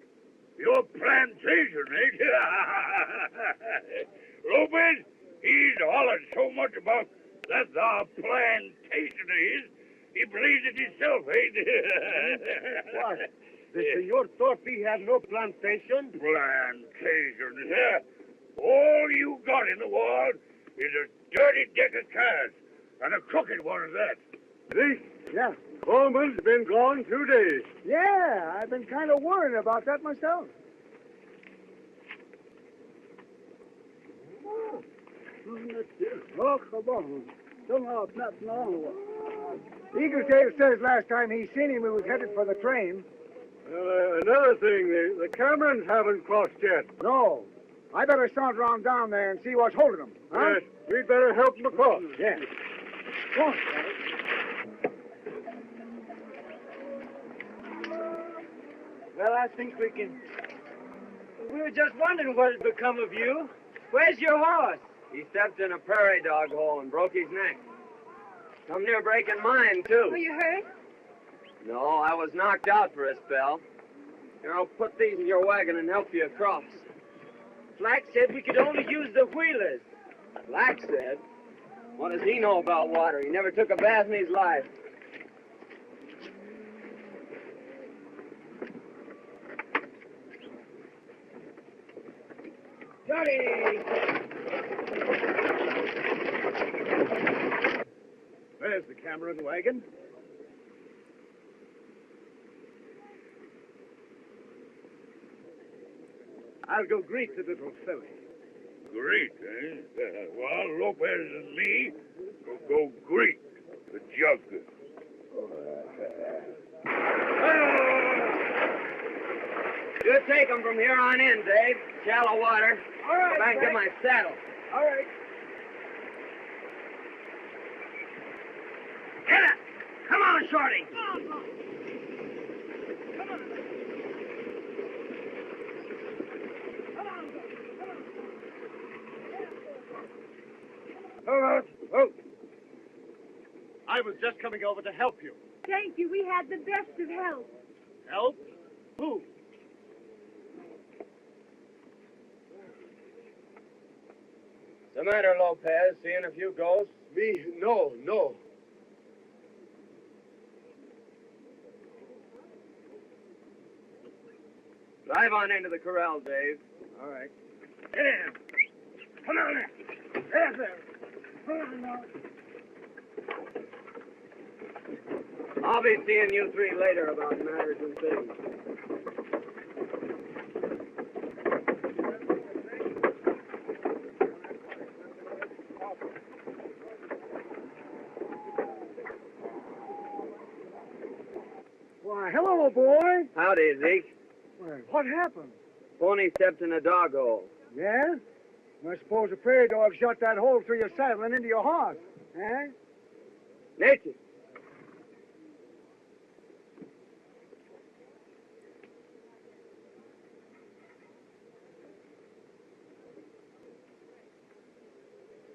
plantation, eh? Lopez, he's hollered so much about that's our plantation of his, he believes it himself, eh? What? The Senor Thorpe have no plantation? Plantation, yeah. All you got in the world is a dirty deck of cards, and a crooked one at that. See? Yeah. Coleman's been gone 2 days. Yeah, I've been kind of worried about that myself. Eagletail says last time he seen him, he was headed for the train. Another thing, the Camerons haven't crossed yet. No. I better saunter on down there and see what's holding them. Huh? Yes, we'd better help them across. Yeah. Go on. Well, I think we can... We were just wondering what had become of you. Where's your horse? He stepped in a prairie dog hole and broke his neck. Come near breaking mine, too. Were you hurt? No, I was knocked out for a spell. Here, I'll put these in your wagon and help you across. Flack said we could only use the wheelers. Black said? What does he know about water? He never took a bath in his life. Johnny! There's the Cameron wagon. I'll go greet the little filly. Great, eh? Well, Lopez and me will go greet the jug. You take him from here on in, Dave. Shallow water. All right, Go back and get my saddle. All right. Get it! Come on, Shorty! Oh. I was just coming over to help you. Thank you. We had the best of help. Help? Who? What's the matter, Lopez? Seeing a few ghosts? Me? No. Drive on into the corral, Dave. All right. Get in. Come on there. There's there. Come on now. I'll be seeing you three later about matters and things. Why, hello, boy. Howdy, Zeke. Well, what happened? Pony stepped in a dog hole. Yeah? I suppose a prairie dog shot that hole through your saddle and into your horse. Eh? Nature.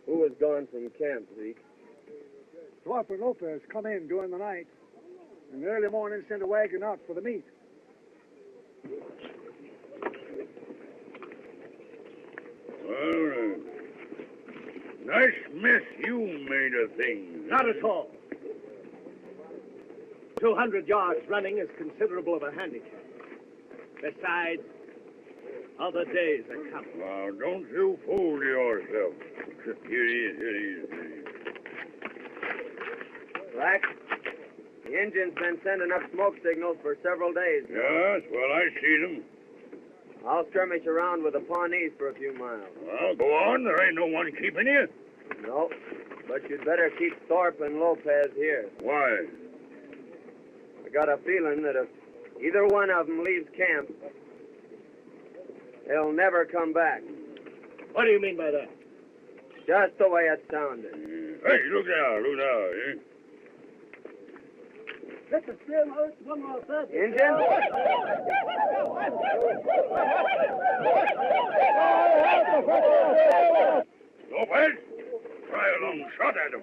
Who was gone from camp, Zeke? Thorpe and Lopez come in during the night. In the early morning, sent a wagon out for the meat. Well, nice mess you made of things. Not at all. 200 yards running is considerable of a handicap. Besides, other days are coming. Now, don't you fool yourself. Here he is. Black, the engine's been sending up smoke signals for several days. Yes, well, I see them. I'll skirmish around with the Pawnees for a few miles. Well, go on. There ain't no one keeping you. No, but you'd better keep Thorpe and Lopez here. Why? I got a feeling that if either one of them leaves camp, they'll never come back. What do you mean by that? Just the way it sounded. Hey, look now, eh? Let the stream out one more time. Injun? Lopez, try a long shot at him.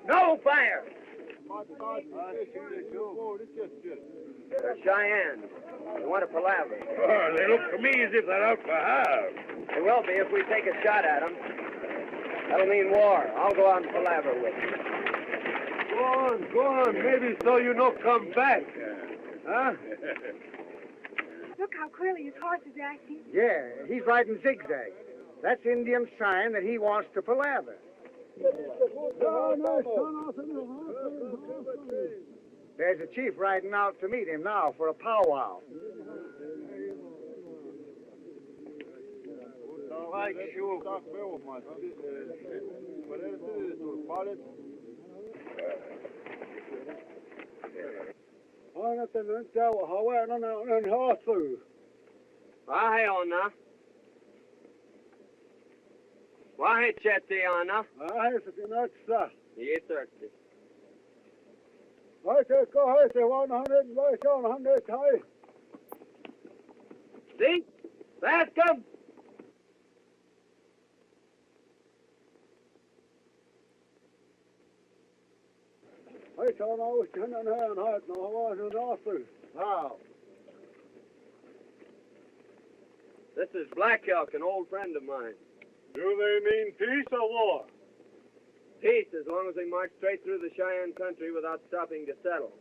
No fire! They're Cheyenne. They want to palaver. Oh, they look to me as if they're out for half. They will be if we take a shot at them. That'll mean war. I'll go out and palaver with them. Go on. Maybe so you no come back. Huh? Look how queerly his horse is acting. Yeah, he's riding zigzag. That's Indian sign that he wants to palaver. There's a chief riding out to meet him now for a powwow. Ahai, now. Why, Chetiana? Ai, se natsa. Yes, thirsty. I take 100, 100 high. See? Fast come. I saw no 10 and a half, no, I was an offer. Wow. This is Black Elk, an old friend of mine. Do they mean peace or war? Peace, as long as they march straight through the Cheyenne country without stopping to settle.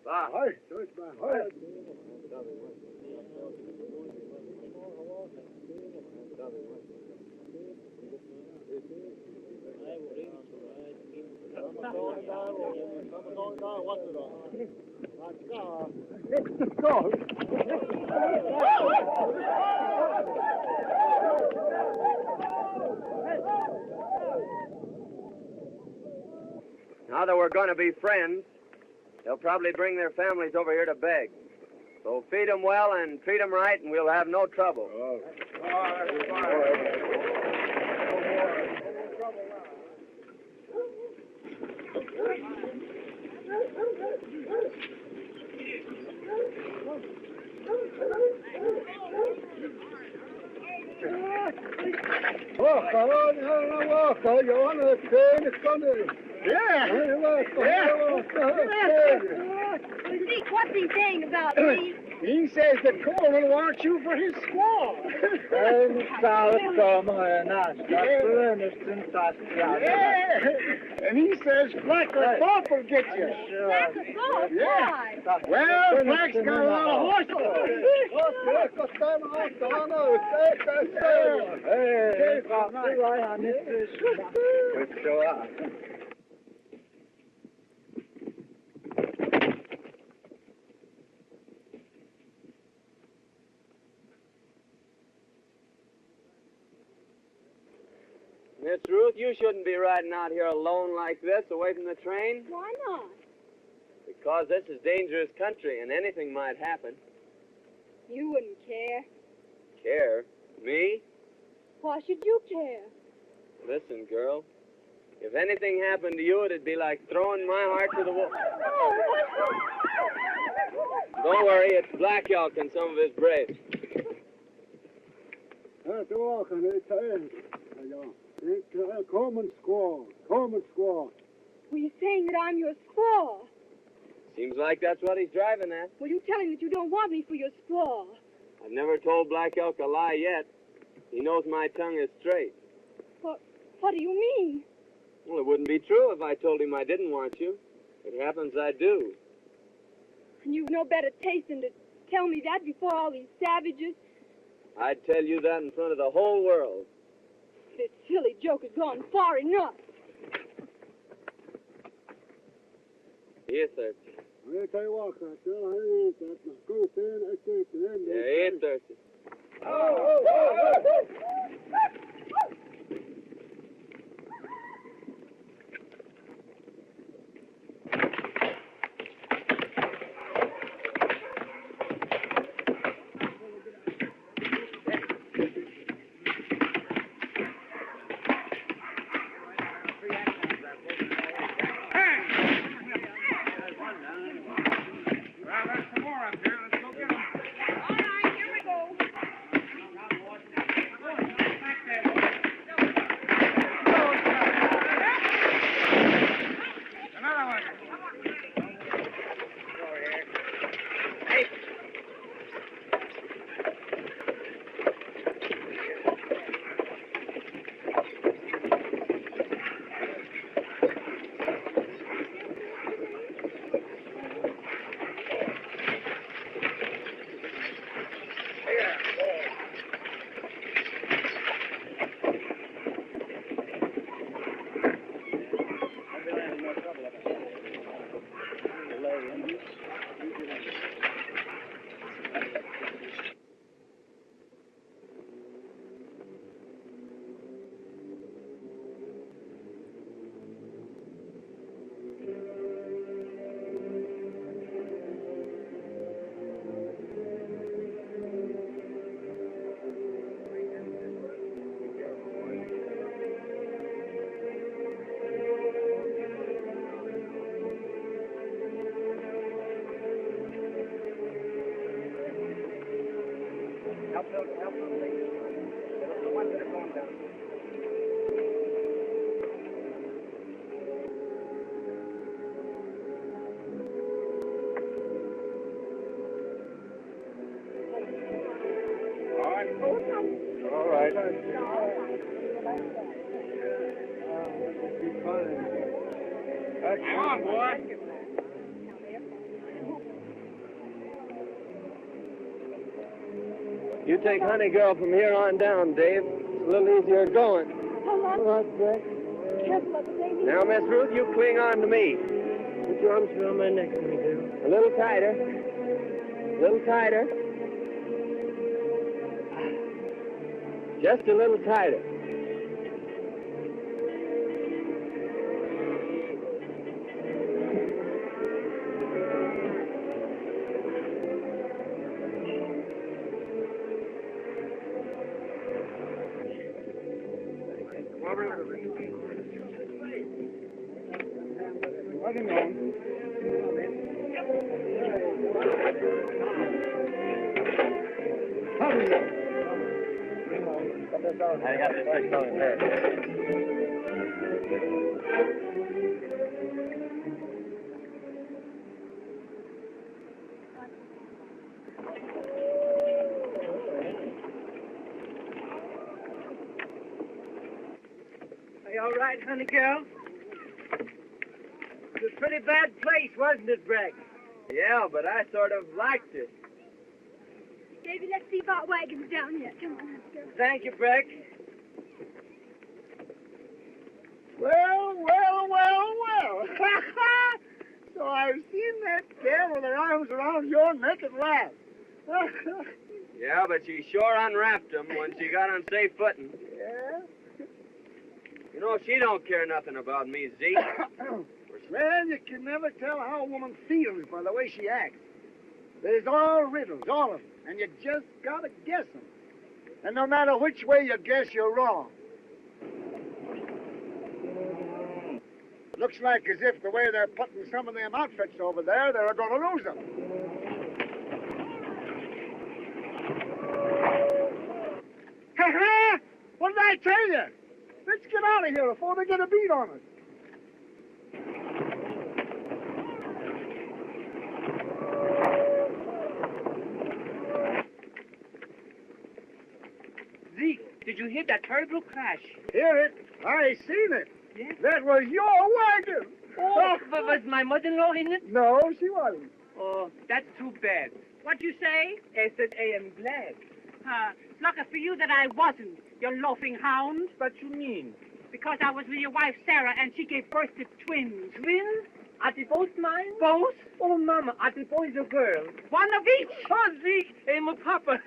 Bah. Hi, so it's my heart. Now that we're going to be friends, they'll probably bring their families over here to beg. So feed them well and treat them right, and we'll have no trouble. Walk on, you want to train, it's coming. Yeah. Zeke, what's he saying about me? He says that Coleman wants you for his squaw. Yeah. And he says Black Thorpe will get you. Black Thorpe? Yeah. Why? Well, Black's got a lot of horses. Miss Ruth, you shouldn't be riding out here alone like this, away from the train. Why not? Because this is dangerous country, and anything might happen. You wouldn't care. Care? Me? Why should you care? Listen, girl. If anything happened to you, it'd be like throwing my heart to the wall. Don't worry, it's Black Elk and some of his braves. Coleman squaw. Well, you're saying that I'm your squaw. Seems like that's what he's driving at. Well, you tell him that you don't want me for your squaw. I've never told Black Elk a lie yet. He knows my tongue is straight. What do you mean? Well, it wouldn't be true if I told him I didn't want you. It happens I do. And you've no better taste than to tell me that before all these savages? I'd tell you that in front of the whole world. This silly joke has gone far enough. Here, thirsty. Yeah, here, thirsty. All right. Come on, boy. You take Honey Girl from here on down, Dave. It's a little easier going. Now, Miss Ruth, you cling on to me. Put your arms around my neck, Honey Girl. A little tighter. A little tighter. Just a little tighter. I got this fixed on his head. Are you all right, honey girl? It was a pretty bad place, wasn't it, Bragg? Yeah, but I sort of liked it. Davy, let's see if our wagon's down yet. Come on, let's go. Thank you, Bragg. Well, well, well, well. So I've seen that gal with her arms around your neck at last. Yeah, but she sure unwrapped him when she got on safe footing. Yeah? You know, she don't care nothing about me, Zeke. Well, you can never tell how a woman feels by the way she acts. There's all riddles, all of them, and you just gotta guess them. And no matter which way you guess, you're wrong. Looks like as if the way they're putting some of them outfits over there, they're gonna lose them. Ha-ha! What did I tell you? Let's get out of here before they get a beat on us. Zeke, did you hear that terrible crash? Hear it? I seen it. Yes? That was your wagon. Oh, but was my mother-in-law in it? No, she wasn't. Oh, that's too bad. What you say? I said I am glad. Lucky for you that I wasn't, you loafing hound. What you mean? Because I was with your wife, Sarah, and she gave birth to twins. Twins? Are they both mine? Both? Oh, Mama, are they boys or girls? One of each. Oh, Zeke, I'm a papa.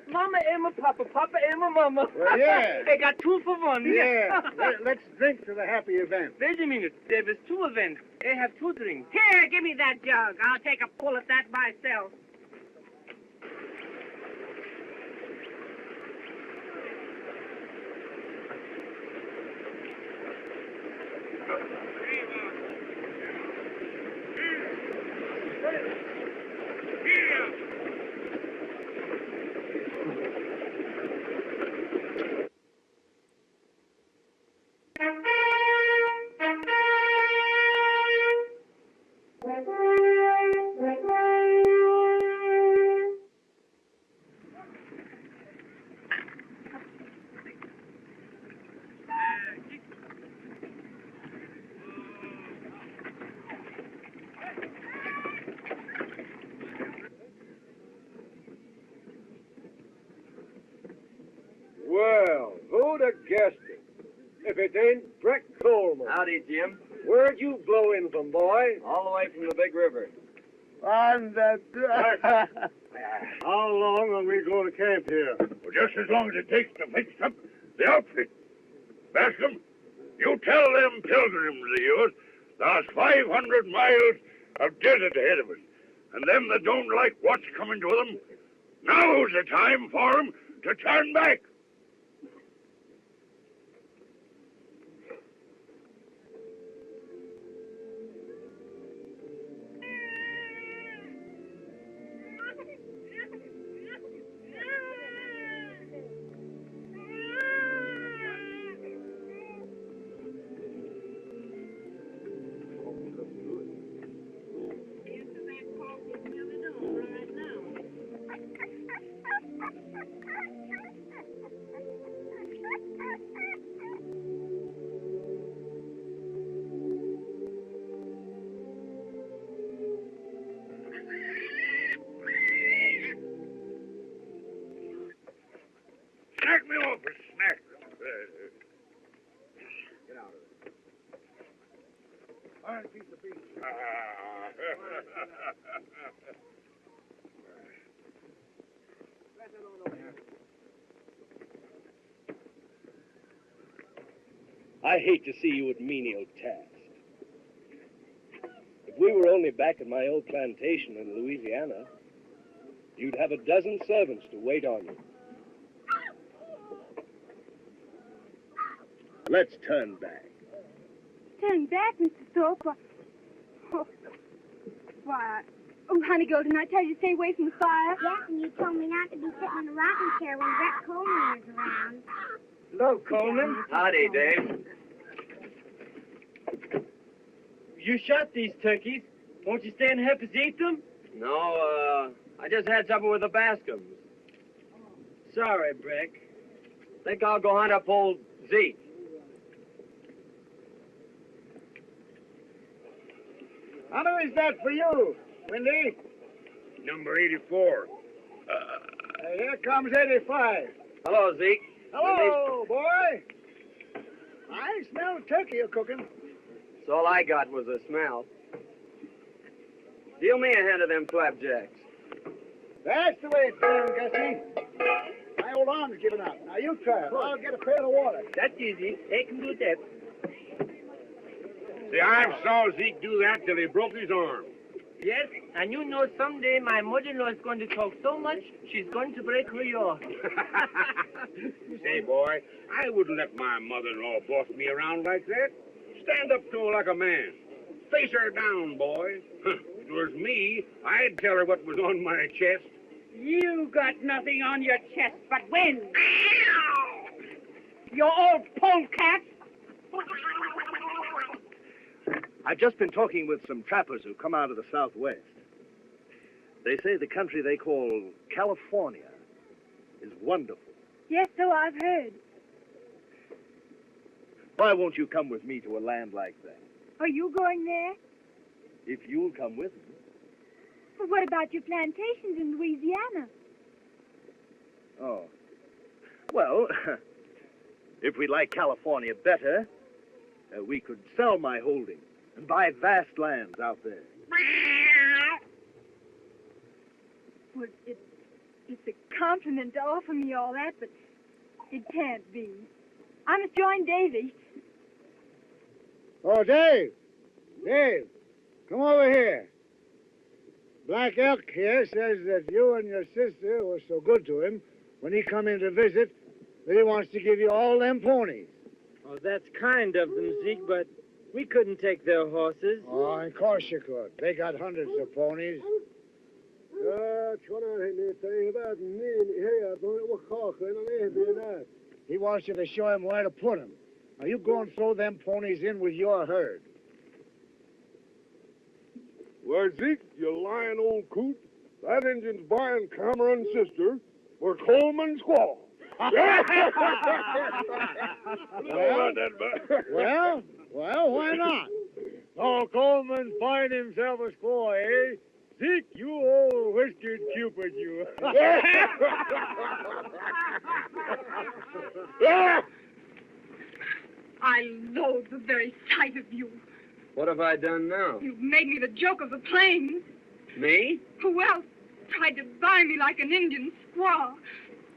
Mama, I'm a papa. Papa, I'm a mama. Well, yeah. I got 2 for 1. Yeah. Let's drink to the happy event. Wait a minute. There was 2 events. I have 2 drinks. Here, give me that jug. I'll take a pull at that myself. Well, who'd have guessed it? If it ain't Breck Coleman. Howdy, Jim. Where'd you blow in from, boy? All the way from the big river. And that... How long will we go to camp here? Well, just as long as it takes to fix up the outfit. Bascom, you tell them pilgrims of yours there's 500 miles of desert ahead of us. And them that don't like what's coming to them, now's the time for them to turn back. fine piece of beef. I hate to see you at menial tasks. If we were only back at my old plantation in Louisiana, you'd have a dozen servants to wait on you. Let's turn back. Turn back, Mr. Thorpe? Why, honey, girl, didn't I tell you to stay away from the fire? Yes, and you told me not to be sitting in a rocking chair when Brett Coleman was around. Hello, Coleman. Howdy, Dave. You shot these turkeys. Won't you stay and help us eat them? No, I just had supper with the Bascoms. Sorry, Breck. Think I'll go hunt up old Zeke. How many is that for you, Windy? Number 84. Here comes 85. Hello, Zeke. Hello, boy. I smell turkey you're cooking. That's all I got was a smell. Deal me a hand of them flapjacks. That's the way it's done, Gussie. My old arm's giving out. Now you try it. I'll get a pail of water. That's easy. They can do that. See, I saw Zeke do that till he broke his arm. Yes, and you know someday my mother-in-law is going to talk so much, she's going to break her yaw. Say, boy, I wouldn't let my mother-in-law boss me around like that. Stand up to her like a man. Face her down, boy. If it was me, I'd tell her what was on my chest. You got nothing on your chest but wind. You old polecat. I've just been talking with some trappers who come out of the Southwest. They say the country they call California is wonderful. Yes, so I've heard. Why won't you come with me to a land like that? Are you going there? If you'll come with me. But what about your plantations in Louisiana? Oh. Well, if we like California better, we could sell my holdings and buy vast lands out there. Well, it's a compliment to offer me all that, but it can't be. I must join Davy. Oh, Dave. Dave, come over here. Black Elk here says that you and your sister were so good to him when he come in to visit that he wants to give you all them ponies. Oh, that's kind of them, Zeke, but we couldn't take their horses. Oh, of course you could. They got hundreds of ponies. He wants you to show him where to put them. Now, you go and throw them ponies in with your herd. Well, Zeke, you lying old coot. That Indian's buying Cameron's sister for Coleman's squaw. Well, why not? Oh, Coleman's buying himself a squaw, eh? Zeke, you old whiskered Cupid, you. I loathe the very sight of you. What have I done now? You've made me the joke of the plains. Me? Who else tried to buy me like an Indian squaw?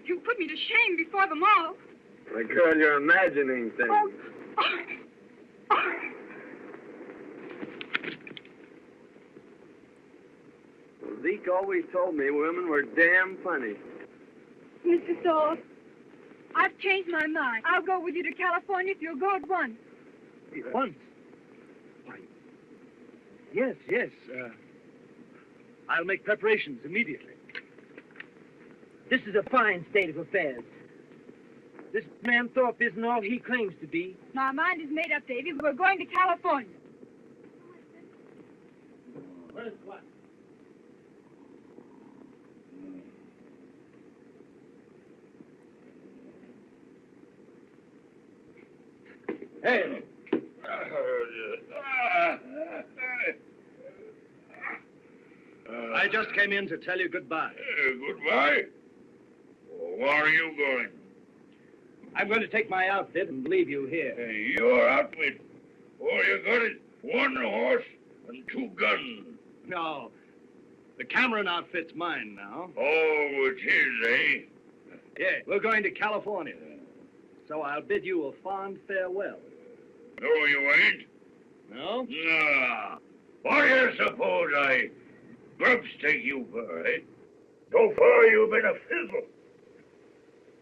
You put me to shame before them all. My girl, you're imagining things. Well, Zeke always told me women were damn funny. Mr. Thorpe, I've changed my mind. I'll go with you to California if you'll go at once. At once? Why, yes. I'll make preparations immediately. This is a fine state of affairs. This man Thorpe isn't all he claims to be. My mind is made up, Davy. We're going to California. Where's what? Hey! I just came in to tell you goodbye. Goodbye? Where are you going? I'm going to take my outfit and leave you here. Your outfit? All you got is 1 horse and 2 guns. No. The Cameron outfit's mine now. Oh, it's his, eh? Yeah, we're going to California. So I'll bid you a fond farewell. No, you ain't. No? Nah. What do you suppose I grubstake you for, eh? So far you've been a fizzle.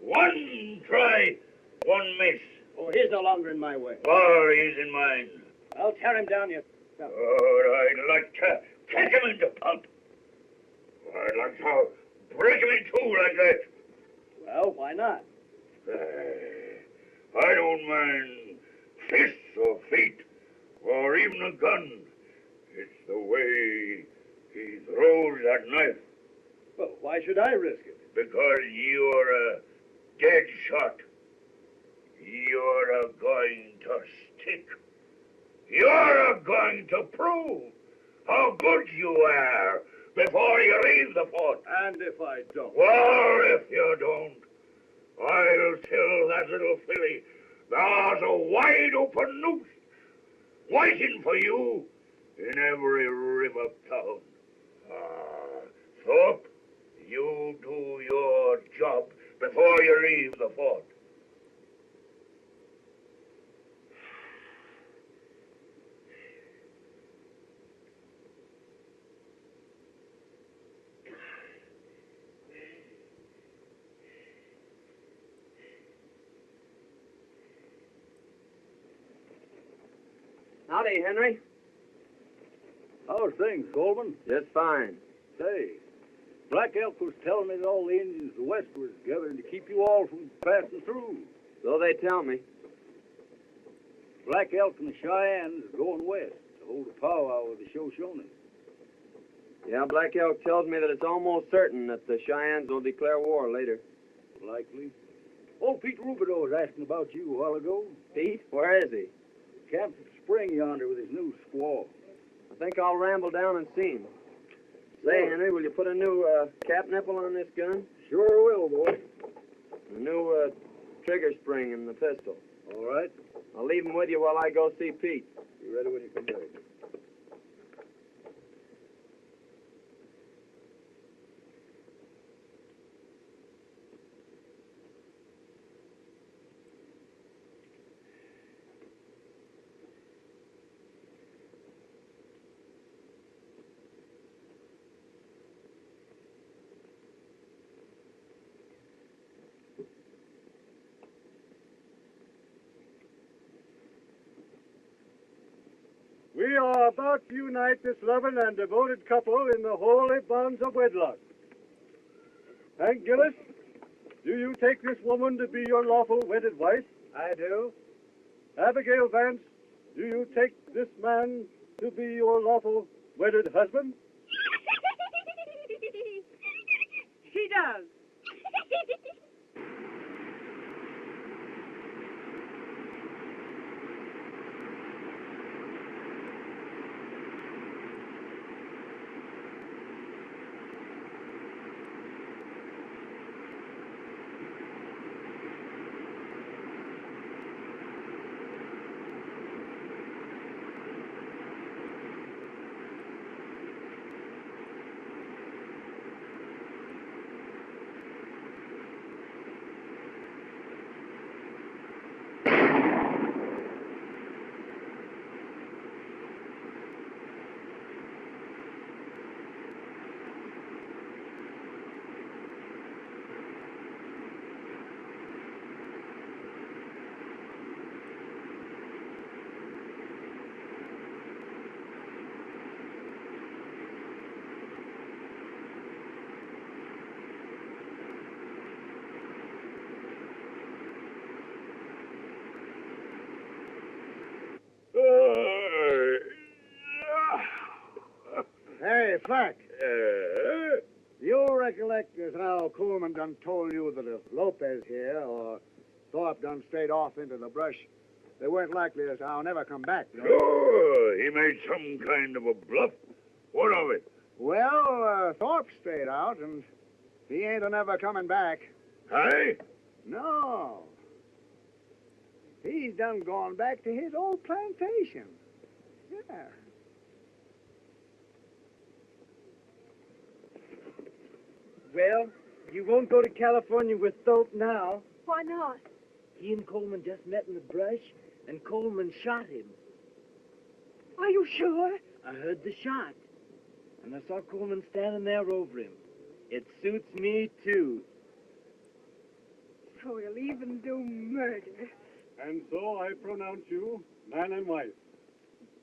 1 try, 1 miss. Oh, he's no longer in my way. Or he's in mine. I'll tear him down, you... Or I'd like to kick him into pulp. I'd like to break him in 2 like that. Well, why not? I don't mind fists or feet or even a gun. It's the way he throws that knife. Well, why should I risk it? Because you're a dead shot. You're a going to stick. You're a going to prove how good you are before you leave the fort. And if I don't? Well, if you don't, I'll tell that little filly there's a wide open noose waiting for you in every river town. Thorpe, you do your job before you leave the fort. Howdy, Henry. How's things, Coleman? Just fine. Say, Black Elk was telling me that all the Indians of the West were gathering to keep you all from passing through. So they tell me. Black Elk and the Cheyennes are going west to hold a powwow with the Shoshones. Yeah, Black Elk tells me that it's almost certain that the Cheyennes will declare war later. Likely. Old Pete Rubidoux was asking about you a while ago. Pete? Where is he? Camped at the spring yonder with his new squaw. I think I'll ramble down and see him. Say, Henry, will you put a new cap nipple on this gun? Sure will, boy. A new trigger spring in the pistol. All right. I'll leave him with you while I go see Pete. Be ready when you come back. We are about to unite this loving and devoted couple in the holy bonds of wedlock. Hank Gillis, do you take this woman to be your lawful wedded wife? I do. Abigail Vance, do you take this man to be your lawful wedded husband? He does. Hey, Flack. You recollect as how Coleman done told you that if Lopez here or Thorpe done strayed off into the brush, they weren't likely as how never come back, no? Sure, he made some kind of a bluff. What of it? Well, Thorpe strayed out, and he ain't never coming back. Hey? No. He's done gone back to his old plantation. Yeah. Well, you won't go to California with Thorpe now. Why not? He and Coleman just met in the brush, and Coleman shot him. Are you sure? I heard the shot, and I saw Coleman standing there over him. It suits me, too. So he'll even do murder. And so I pronounce you man and wife.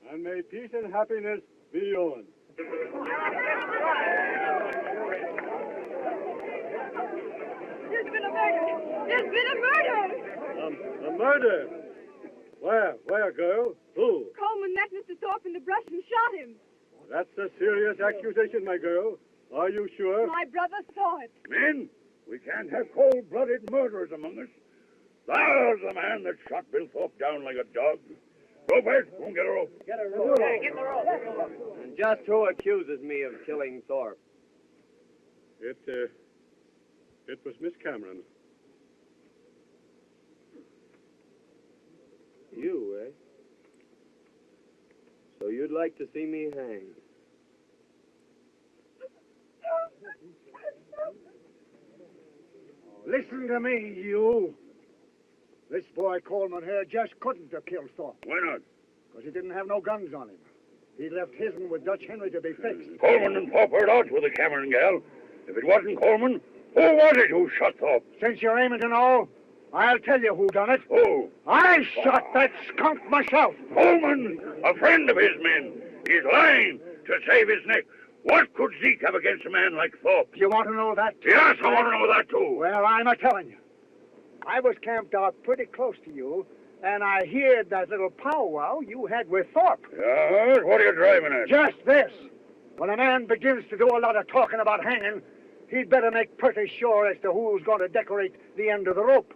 And may peace and happiness be yours. There's been a murder! There's been a murder! A murder? Where, girl? Who? Coleman met Mr. Thorpe in the brush and shot him. That's a serious accusation, my girl. Are you sure? My brother saw it. Men, we can't have cold-blooded murderers among us. There's the man that shot Bill Thorpe down like a dog. Go, Bert. Go and get a rope. Get a rope. Yeah, get the rope. And just who accuses me of killing Thorpe? It was Miss Cameron. You, eh? So you'd like to see me hanged? Listen to me, you. This boy Coleman here just couldn't have killed Thorpe. Why not? Because he didn't have no guns on him. He left his'n with Dutch Henry to be fixed. Coleman and Thorpe heard odds with the Cameron gal. If it wasn't Coleman, who was it who shot Thorpe? Since you're aiming to know, I'll tell you who done it. Who? I shot that skunk myself. Coleman, a friend of his men. He's lying to save his neck. What could Zeke have against a man like Thorpe? You want to know that? Yes, I want to know that too. Well, I'm a-telling you. I was camped out pretty close to you, and I heard that little powwow you had with Thorpe. Yes, what are you driving at? Just this. When a man begins to do a lot of talking about hanging, he'd better make pretty sure as to who's going to decorate the end of the rope.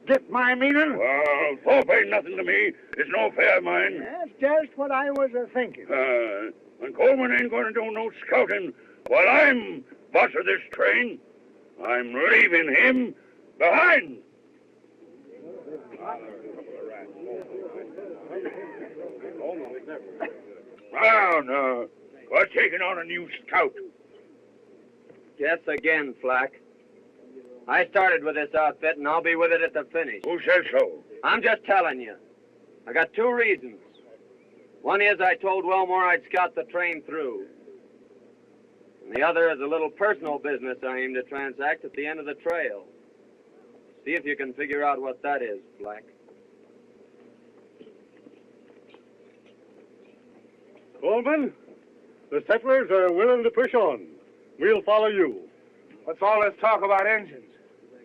Get my meaning? Well, Thorpe ain't nothing to me. It's no affair of mine. That's just what I was a-thinking. And Coleman ain't going to do no scouting while I'm boss of this train. I'm leaving him behind. No. We're taking on a new scout. Guess again, Flack. I started with this outfit, and I'll be with it at the finish. Who says so? I'm just telling you. I got two reasons. One is I told Wellmore I'd scout the train through. And the other is a little personal business I aim to transact at the end of the trail. See if you can figure out what that is, Flack. Coleman, the settlers are willing to push on. We'll follow you. What's all this talk about engines?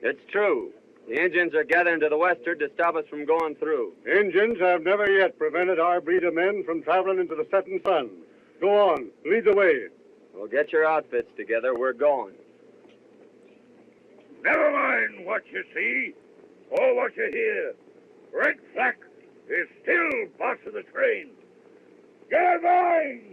It's true. The engines are gathering to the westward to stop us from going through. Engines have never yet prevented our breed of men from traveling into the setting sun. Go on, lead the way. Well, get your outfits together. We're going. Never mind what you see or what you hear. Red Flack is still boss of the train. Get mine!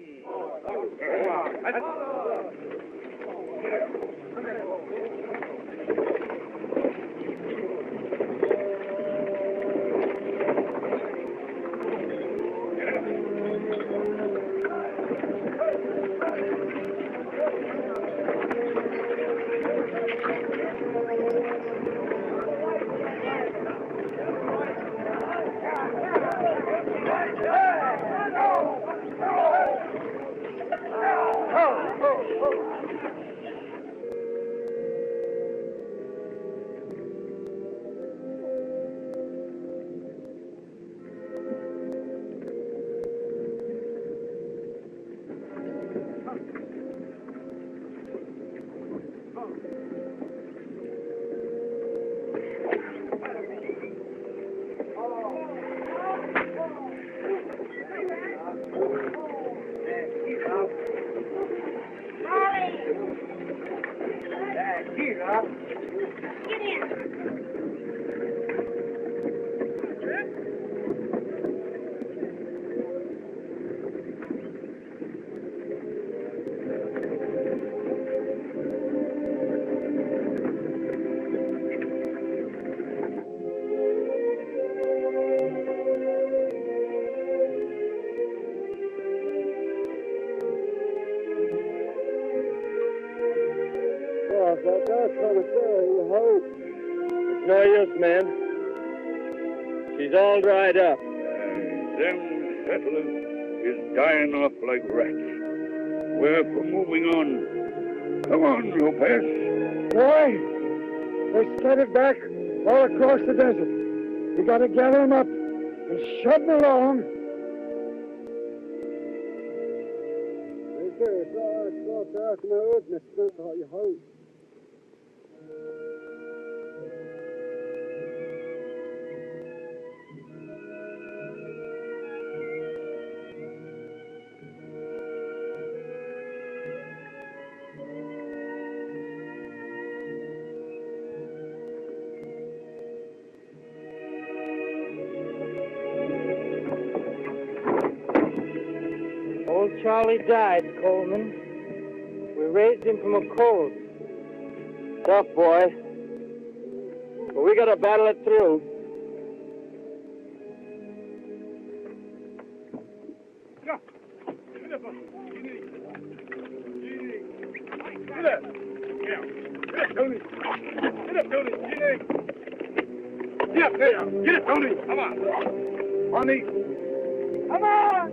not gonna say, you hope. It's no use, man. She's all dried up. Them settlers is dying off like rats. We're for moving on. Come on, Lopez. Boy, they're scattered back all across the desert. We gotta gather them up and shove them along. It's all dark in the road, and it's not all you hope. Old Charlie died, Coleman. We raised him from a colt. Tough, boy. But we gotta battle it through. Get up. Yeah. Get up, Tony. Get up, Tony. Get up there. Get up, Tony. Come on. On these. Come on.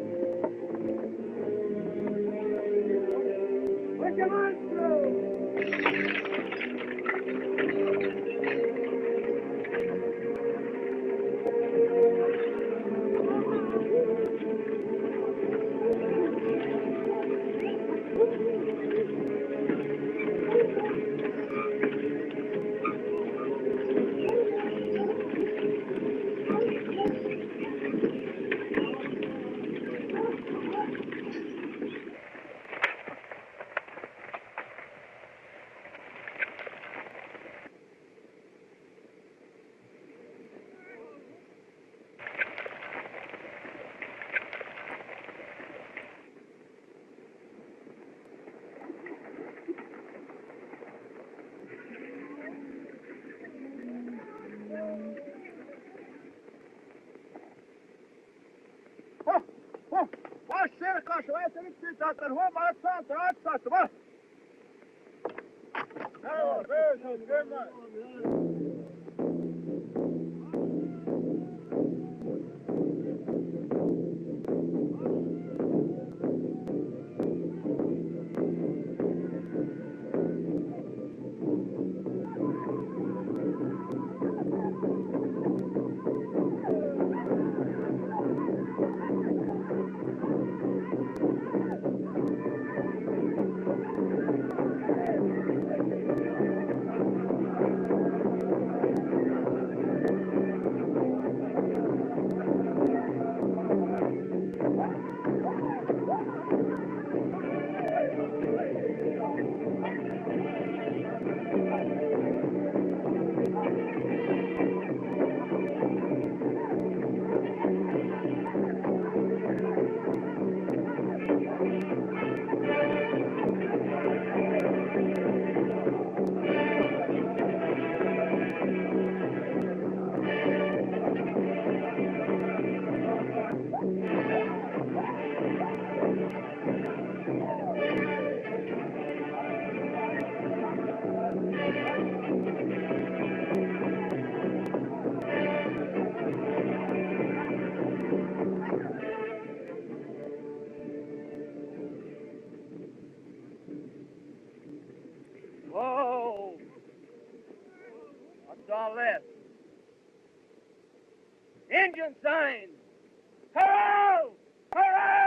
Put your hands through. Whoa! What's all this? Engine signs! Hello! Hello!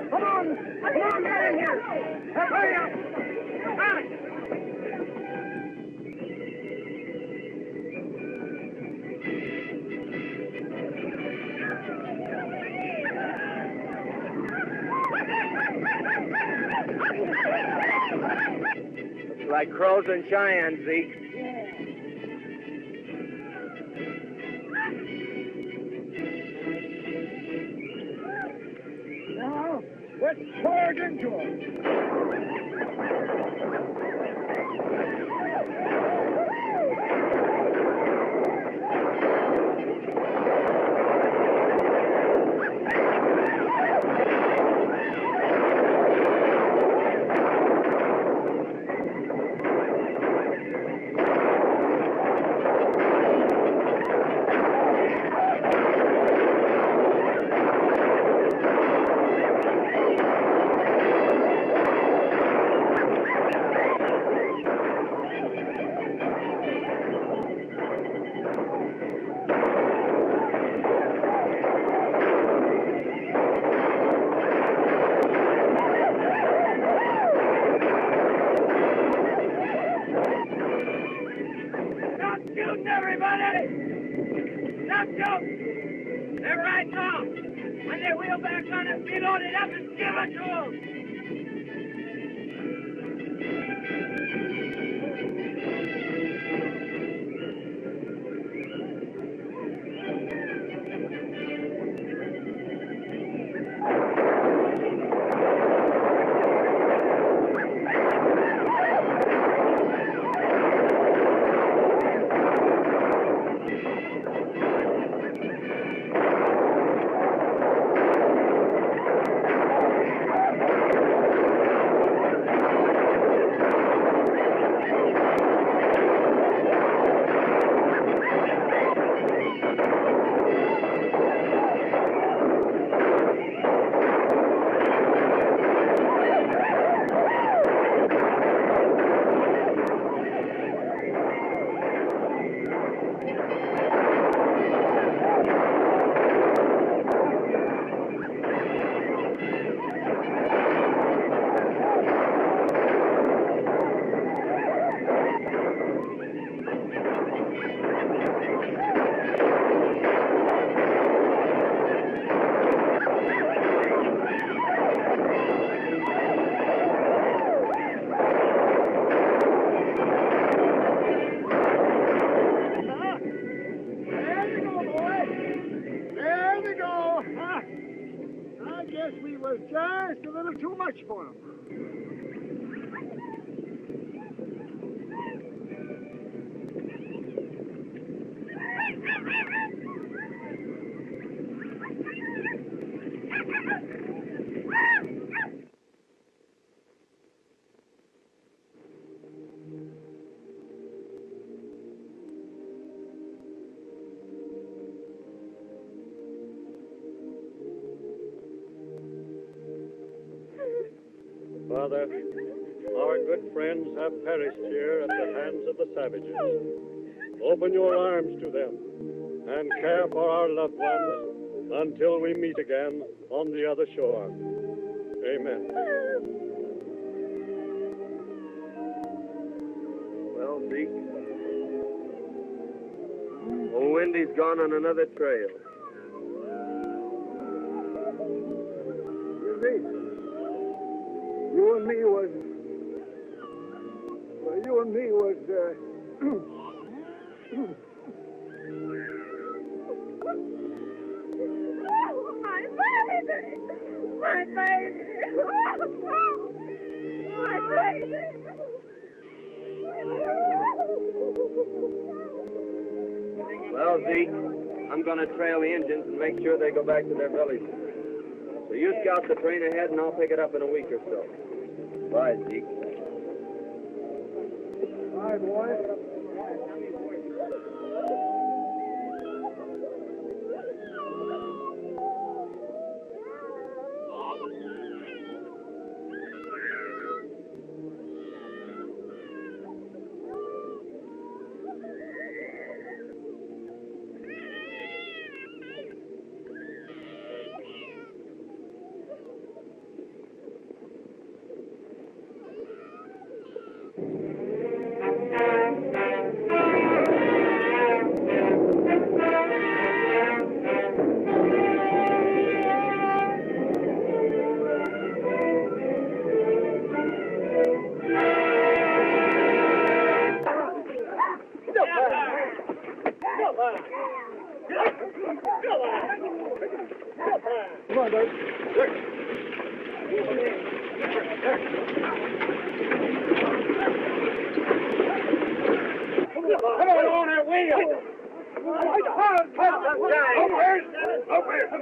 Come on, get in here. Hurry up. Looks like crows and Cheyennes, Zeke. Now, let's charge into them. Shooting, everybody! Stop shooting! They're right now. When they wheel back on us, we load it up and give it to them. We was just a little too much for him. Father, our good friends have perished here at the hands of the savages. Open your arms to them and care for our loved ones until we meet again on the other shore. Amen. Well, Zeke, old Wendy's gone on another trail. You and me was... My baby! My baby! My baby! Well, Zeke, I'm going to trail the engines and make sure they go back to their villages. So you scout the train ahead, and I'll pick it up in a week or so. Bye, Zeke. Bye, boy.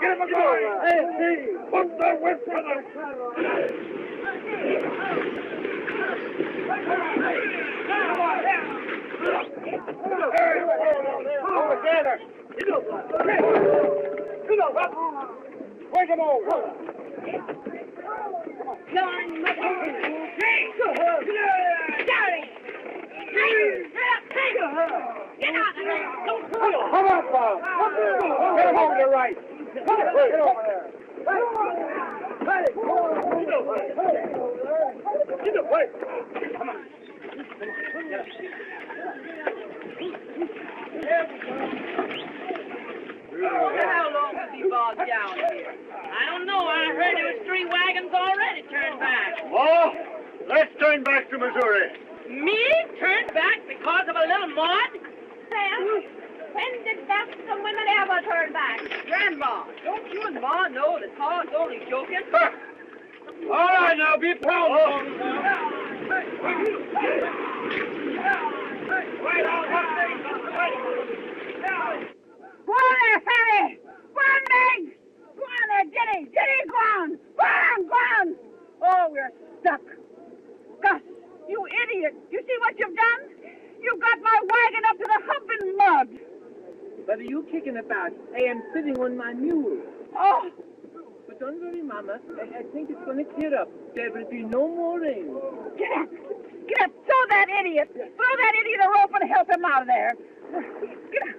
Get him a going! Hey, put the whip for them! Over together! Where's them all? Come on, Bob. Get him over to the right. Get over there. Get the way. Come on. How long was he bogged down here? I don't know. I heard there was 3 wagons already turned back. Oh, let's turn back to Missouri. Me? Turned back because of a little mud? Sam, when did some women ever turn back? Grandma, don't you and Ma know that Pa's only joking? All right, now, be proud. Go on there, Fanny! Go on, Meg! Go on there, Jenny! Jenny, go on! Go on, go on! Oh, we're stuck. Gus, you idiot! You see what you've done? You got my wagon up to the hump in mud. What are you kicking about? I am sitting on my mule. Oh! But don't worry, Mama. I think it's going to clear up. There will be no more rain. Get up! Get up! Throw that idiot! Throw that idiot a rope and help him out of there! Get up!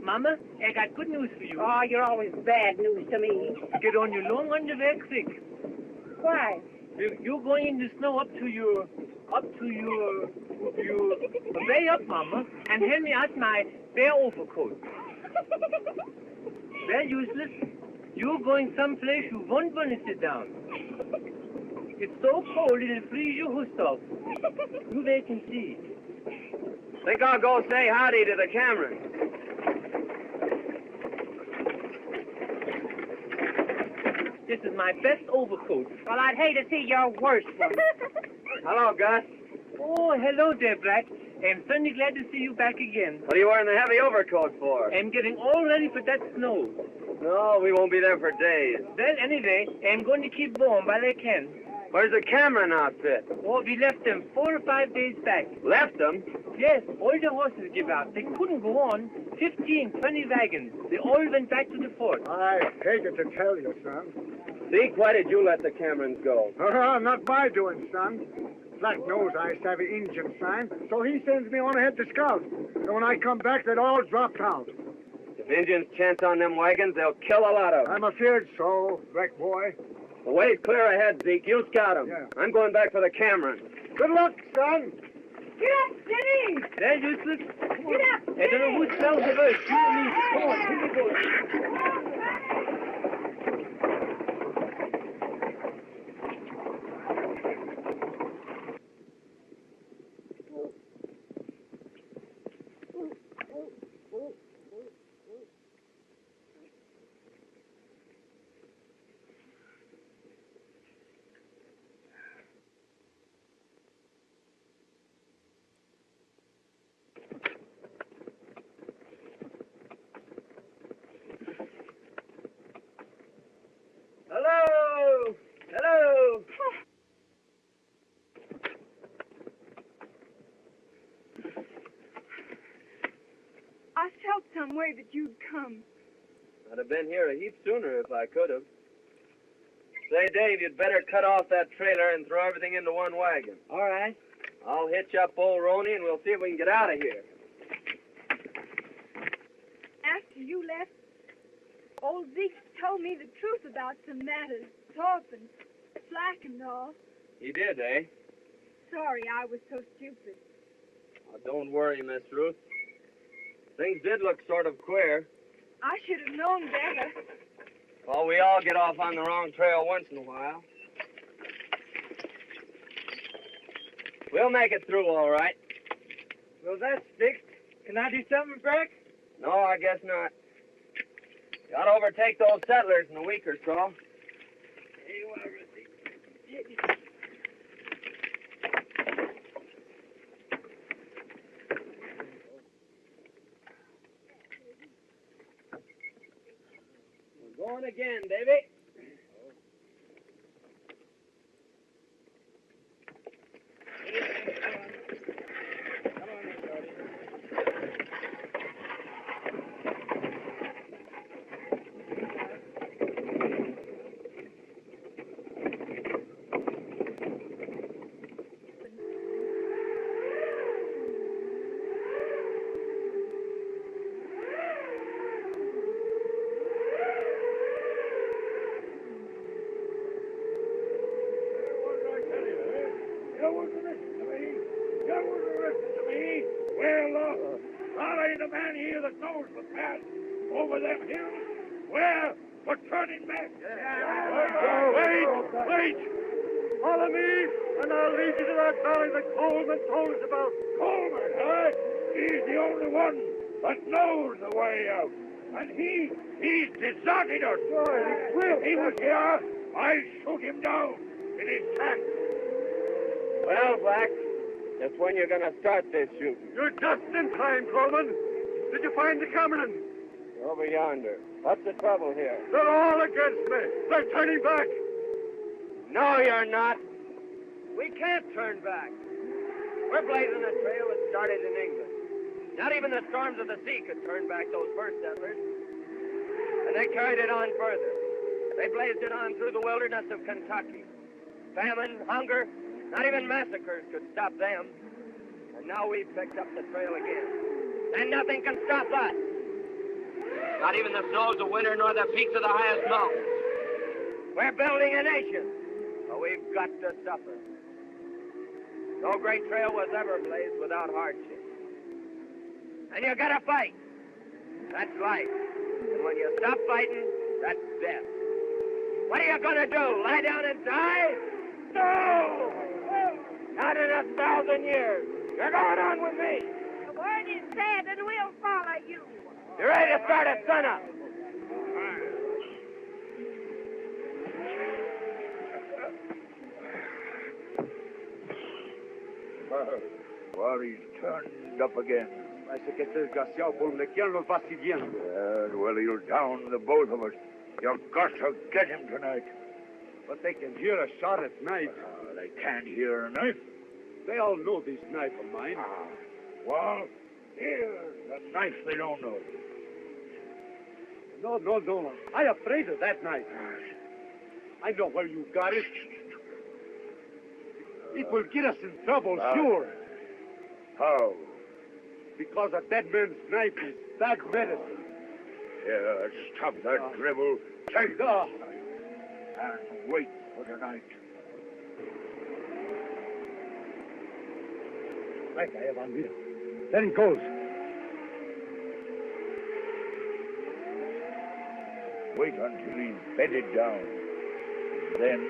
Mama, I got good news for you. Oh, you're always bad news to me. Get on your long underwear quick. Why? You're going in the snow up to your, way up, Mama, and hand me out my bear overcoat. Well, useless. You're going someplace you won't want to sit down. It's so cold it'll freeze your host off. You wait and see. Think I'll go say howdy to the Cameron. This is my best overcoat. Well, I'd hate to see your worst one. Hello, Gus. Oh, hello there, Black. I'm certainly glad to see you back again. What are you wearing the heavy overcoat for? I'm getting all ready for that snow. No, we won't be there for days. Well, anyway, I'm going to keep warm while I can. Where's the Cameron outfit? Oh, we left them 4 or 5 days back. Left them? Yes, all the horses give out. They couldn't go on. 15, 20 wagons. They all went back to the fort. I hated to tell you, son. Zeke, why did you let the Camerons go? Not my doing, son. Black knows I savvy Injun sign, so he sends me on ahead to scout. And when I come back, they'd all dropped out. If Indians chance on them wagons, they'll kill a lot of them. I'm afeared so, Black boy. The way's clear ahead, Zeke. You scout them. Yeah. I'm going back for the Cameron. Good luck, son. Get up, Jenny! They're useless. Get up, I don't know who smells the first. You and me. Come on, here we go. Hello! Hello! I felt some way that you'd come. I'd have been here a heap sooner if I could have. Say, Dave, you'd better cut off that trailer and throw everything into one wagon. All right. I'll hitch up old Roney and we'll see if we can get out of here. After you left, old Zeke told me the truth about some matters, Thorpe and Slack and all. He did, eh? Sorry I was so stupid. Oh, don't worry, Miss Ruth. Things did look sort of queer. I should have known better. Well, we all get off on the wrong trail once in a while. We'll make it through all right. Well, that's fixed. Can I do something, Brack? No, I guess not. Got to overtake those settlers in a week or so. We're going again, Davy. The man here that knows the path over them hills. Where? We're turning back. Wait! Follow me, and I'll lead you to that valley that Coleman told us about. Coleman, eh? He's the only one that knows the way out. And he's deserted us. If he was here, I'd shoot him down in his tracks. Well, Black, just when you're going to start this shooting? You're just in time, Coleman. Did you find the Cameron? Over yonder. What's the trouble here? They're all against me. They're turning back. No, you're not. We can't turn back. We're blazing a trail that started in England. Not even the storms of the sea could turn back those first settlers. And they carried it on further. They blazed it on through the wilderness of Kentucky. Famine, hunger, not even massacres could stop them. And now we've picked up the trail again. And nothing can stop us. Not even the snows of winter nor the peaks of the highest mountains. We're building a nation, but we've got to suffer. No great trail was ever blazed without hardship. And you gotta fight. That's life. And when you stop fighting, that's death. What are you gonna do? Lie down and die? No! Not in 1,000 years. You're going on with me. The word is said, and we'll follow you. You ready to start at sunup? Well, he's turned up again. Parece que este desgraciado Bolmequian nos va siguiendo. Well, he'll down the both of us. You've got to get him tonight. But they can hear a shot at night. They can't hear a knife. They all know this knife of mine. Well, here's the knife they don't know. No. I'm afraid of that knife. I know where you got it. It will get us in trouble, sure. How? Because a dead man's knife is bad medicine. Yeah, stop that dribble. Take off. And wait for the night. Venga, Evan, mira. There he goes. Wait until he's bedded down. Then...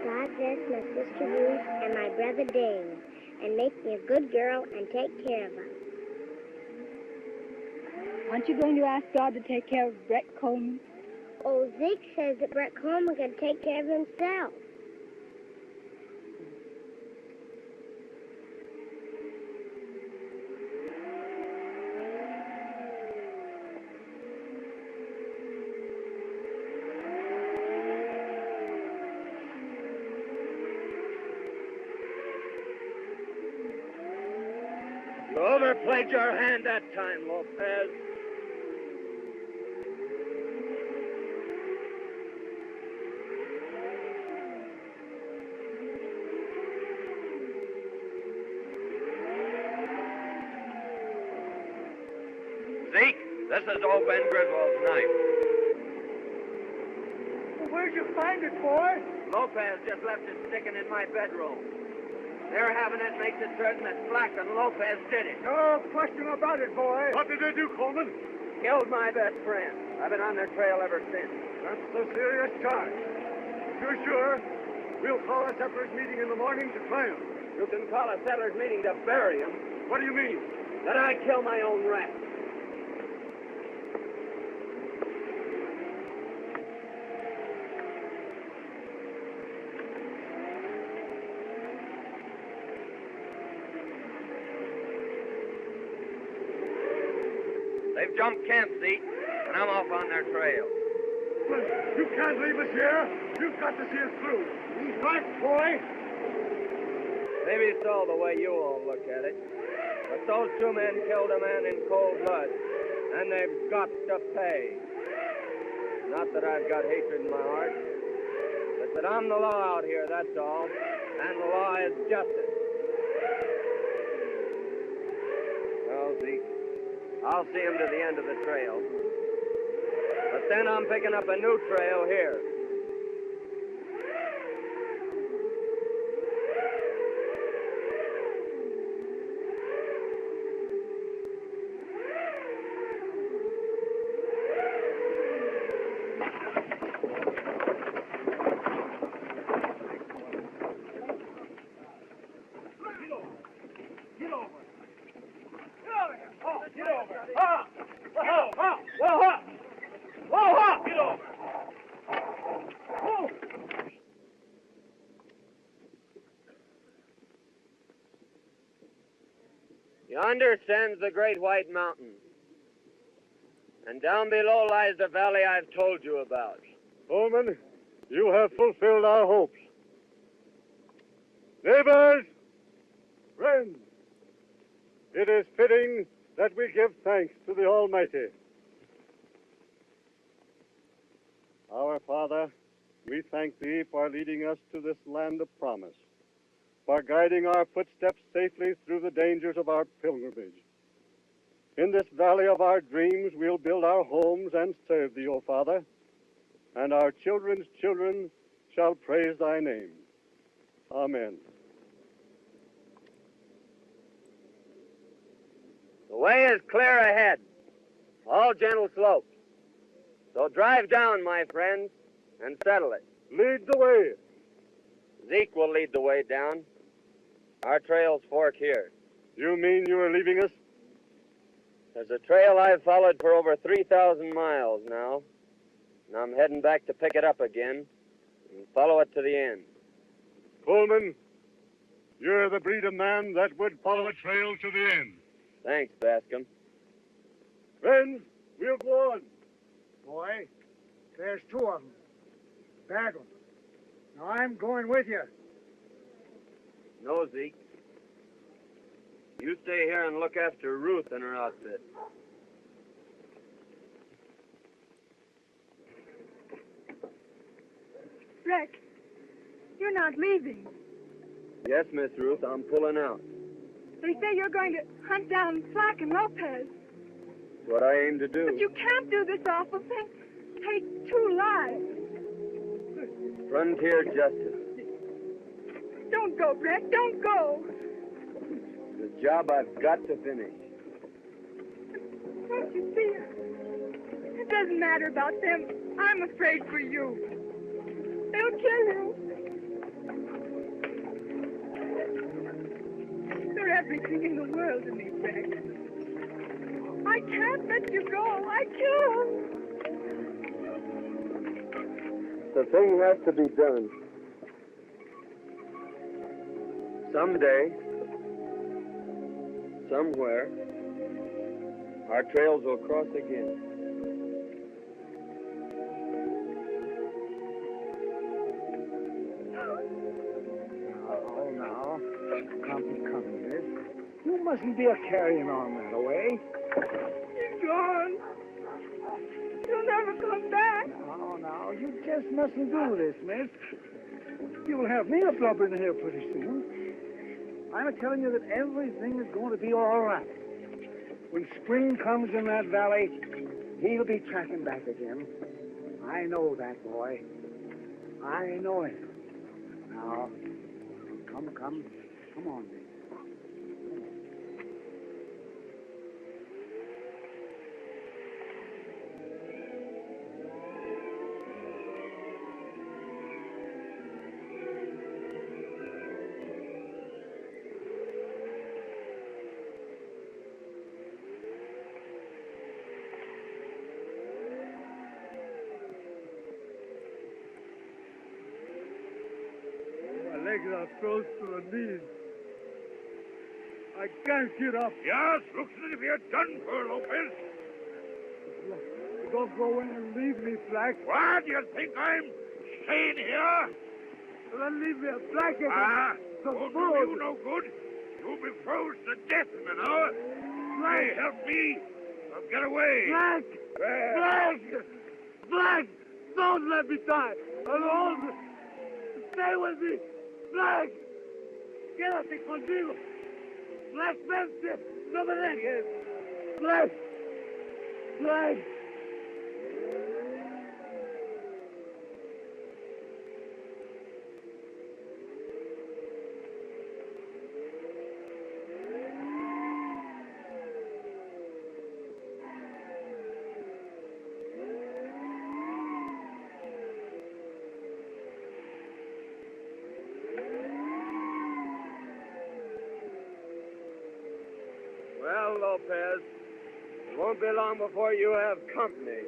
God bless my sister Ruth and my brother Dave, and make me a good girl and take care of us. Aren't you going to ask God to take care of Brett Coleman? Old Zeke says that Brett Coleman can take care of himself. You overplayed your hand that time, Lopez. Zeke, this is old Ben Griswold's knife. Where'd you find it, boy? Lopez just left it sticking in my bedroom. Their having it makes it certain that Black and Lopez did it. No question about it, boy. What did they do, Coleman? Killed my best friend. I've been on their trail ever since. That's a serious charge. If you're sure, we'll call a settlers meeting in the morning to try him. You can call a settlers meeting to bury him. What do you mean? That I kill my own rat. They've jumped camp, Zeke, and I'm off on their trail. Well, you can't leave us here. You've got to see us through. He's right, boy. Maybe so the way you all look at it. But those two men killed a man in cold blood, and they've got to pay. Not that I've got hatred in my heart, but that I'm the law out here, that's all. And the law is justice. Well, Zeke, I'll see him to the end of the trail. But then I'm picking up a new trail here. Yonder stands the great white mountain. And down below lies the valley I've told you about. Coleman, you have fulfilled our hopes. Neighbors, friends, it is fitting that we give thanks to the Almighty. Our Father, we thank Thee for leading us to this land of promise, for guiding our footsteps safely through the dangers of our pilgrimage. In this valley of our dreams, we'll build our homes and serve Thee, O Father, and our children's children shall praise Thy name. Amen. The way is clear ahead. All gentle slopes. So drive down, my friends, and settle it. Lead the way. Zeke will lead the way down. Our trails fork here. You mean you are leaving us? There's a trail I've followed for over 3,000 miles now. And I'm heading back to pick it up again and follow it to the end. Pullman, you're the breed of man that would follow a trail to the end. Thanks, Bascom. Friends, we'll go on. Boy, there's two of them. Bag 'em. Now I'm going with you. No, Zeke. You stay here and look after Ruth and her outfit. Rex, you're not leaving. Yes, Miss Ruth, I'm pulling out. They say you're going to hunt down Flack and Lopez. It's what I aim to do. But you can't do this awful thing. Take 2 lives. Frontier justice. Don't go, Rex. Don't go. The job I've got to finish. Don't you see? It doesn't matter about them. I'm afraid for you. They'll kill you. You're everything in the world to me, Rex. I can't let you go. I can't. The thing has to be done. Someday, somewhere, our trails will cross again. Oh, now. Come, miss. You mustn't be a carrying on that way. He's gone. He'll never come back. Now, you just mustn't do this, miss. You'll have me a blubbering here pretty soon. I'm telling you that everything is going to be all right. When spring comes in that valley, he'll be tracking back again. I know that, boy. I know it. Now, come on, miss. Legs are froze to the knees. I can't get up. Yes, looks as if you're done for, Lopez. Don't go in and leave me, Black. What? You think I'm staying here? Then leave me a blanket. Won't do you no good. You'll be froze to death in an hour. Hey, help me. I'll get away. Black! Black! Don't let me die alone. Stay with me. Black! Quédate conmigo. Black, vente. No me dejes. Black! Black! Well, Lopez, it won't be long before you have company.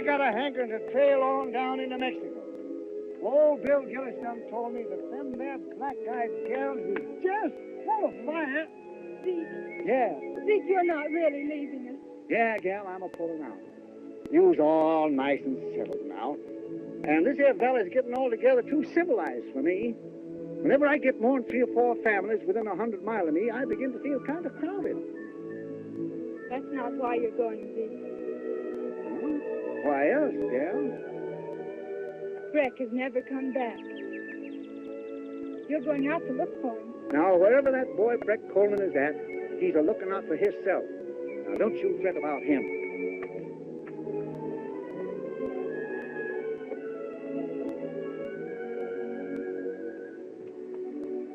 got a hankering to trail on down into Mexico. Old Bill Gillis done told me that them there black-eyed gals is just full of fire. Zeke. Yeah. Zeke, you're not really leaving us. Yeah, gal, I'm a-pulling out. You's all nice and settled now. And this here valley's getting altogether too civilized for me. Whenever I get more than 3 or 4 families within 100 miles of me, I begin to feel kind of crowded. That's not why you're going, Zeke. Why else, gal? Breck has never come back. You're going out to look for him. Now, wherever that boy Breck Coleman is at, he's a-looking out for himself. Now, don't you fret about him.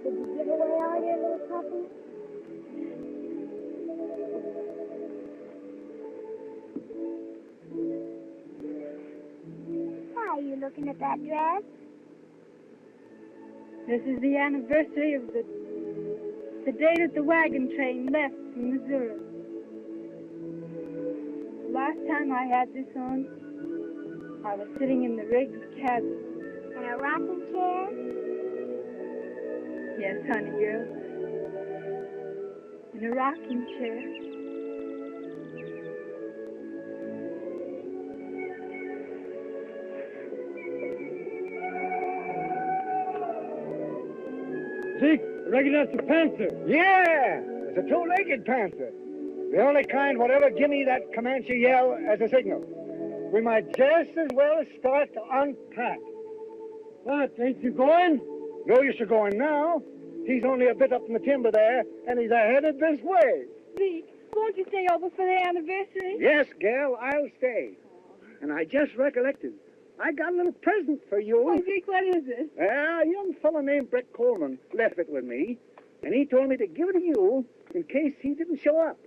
Did you give away all your little puppies? Why are you looking at that dress? This is the anniversary of the day that the wagon train left from Missouri. The last time I had this on, I was sitting in the rigged cabin. In a rocking chair? Yes, honey girl. In a rocking chair. Zeke, I reckon that's a panther. Yeah, it's a 2-legged panther. The only kind whatever give me that Comanche yell as a signal. We might just as well start to unpack. What, ain't you going? No use of going now. He's only a bit up in the timber there, and he's headed this way. Zeke, won't you stay over for the anniversary? Yes, gal, I'll stay. And I just recollected. I got a little present for you. Oh, Zeke, what is it? A young fellow named Breck Coleman left it with me, and he told me to give it to you in case he didn't show up.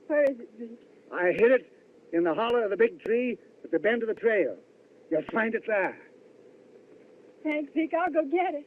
Where is it, Zeke? I hid it in the hollow of the big tree at the bend of the trail. You'll find it there. Thanks, Zeke. I'll go get it.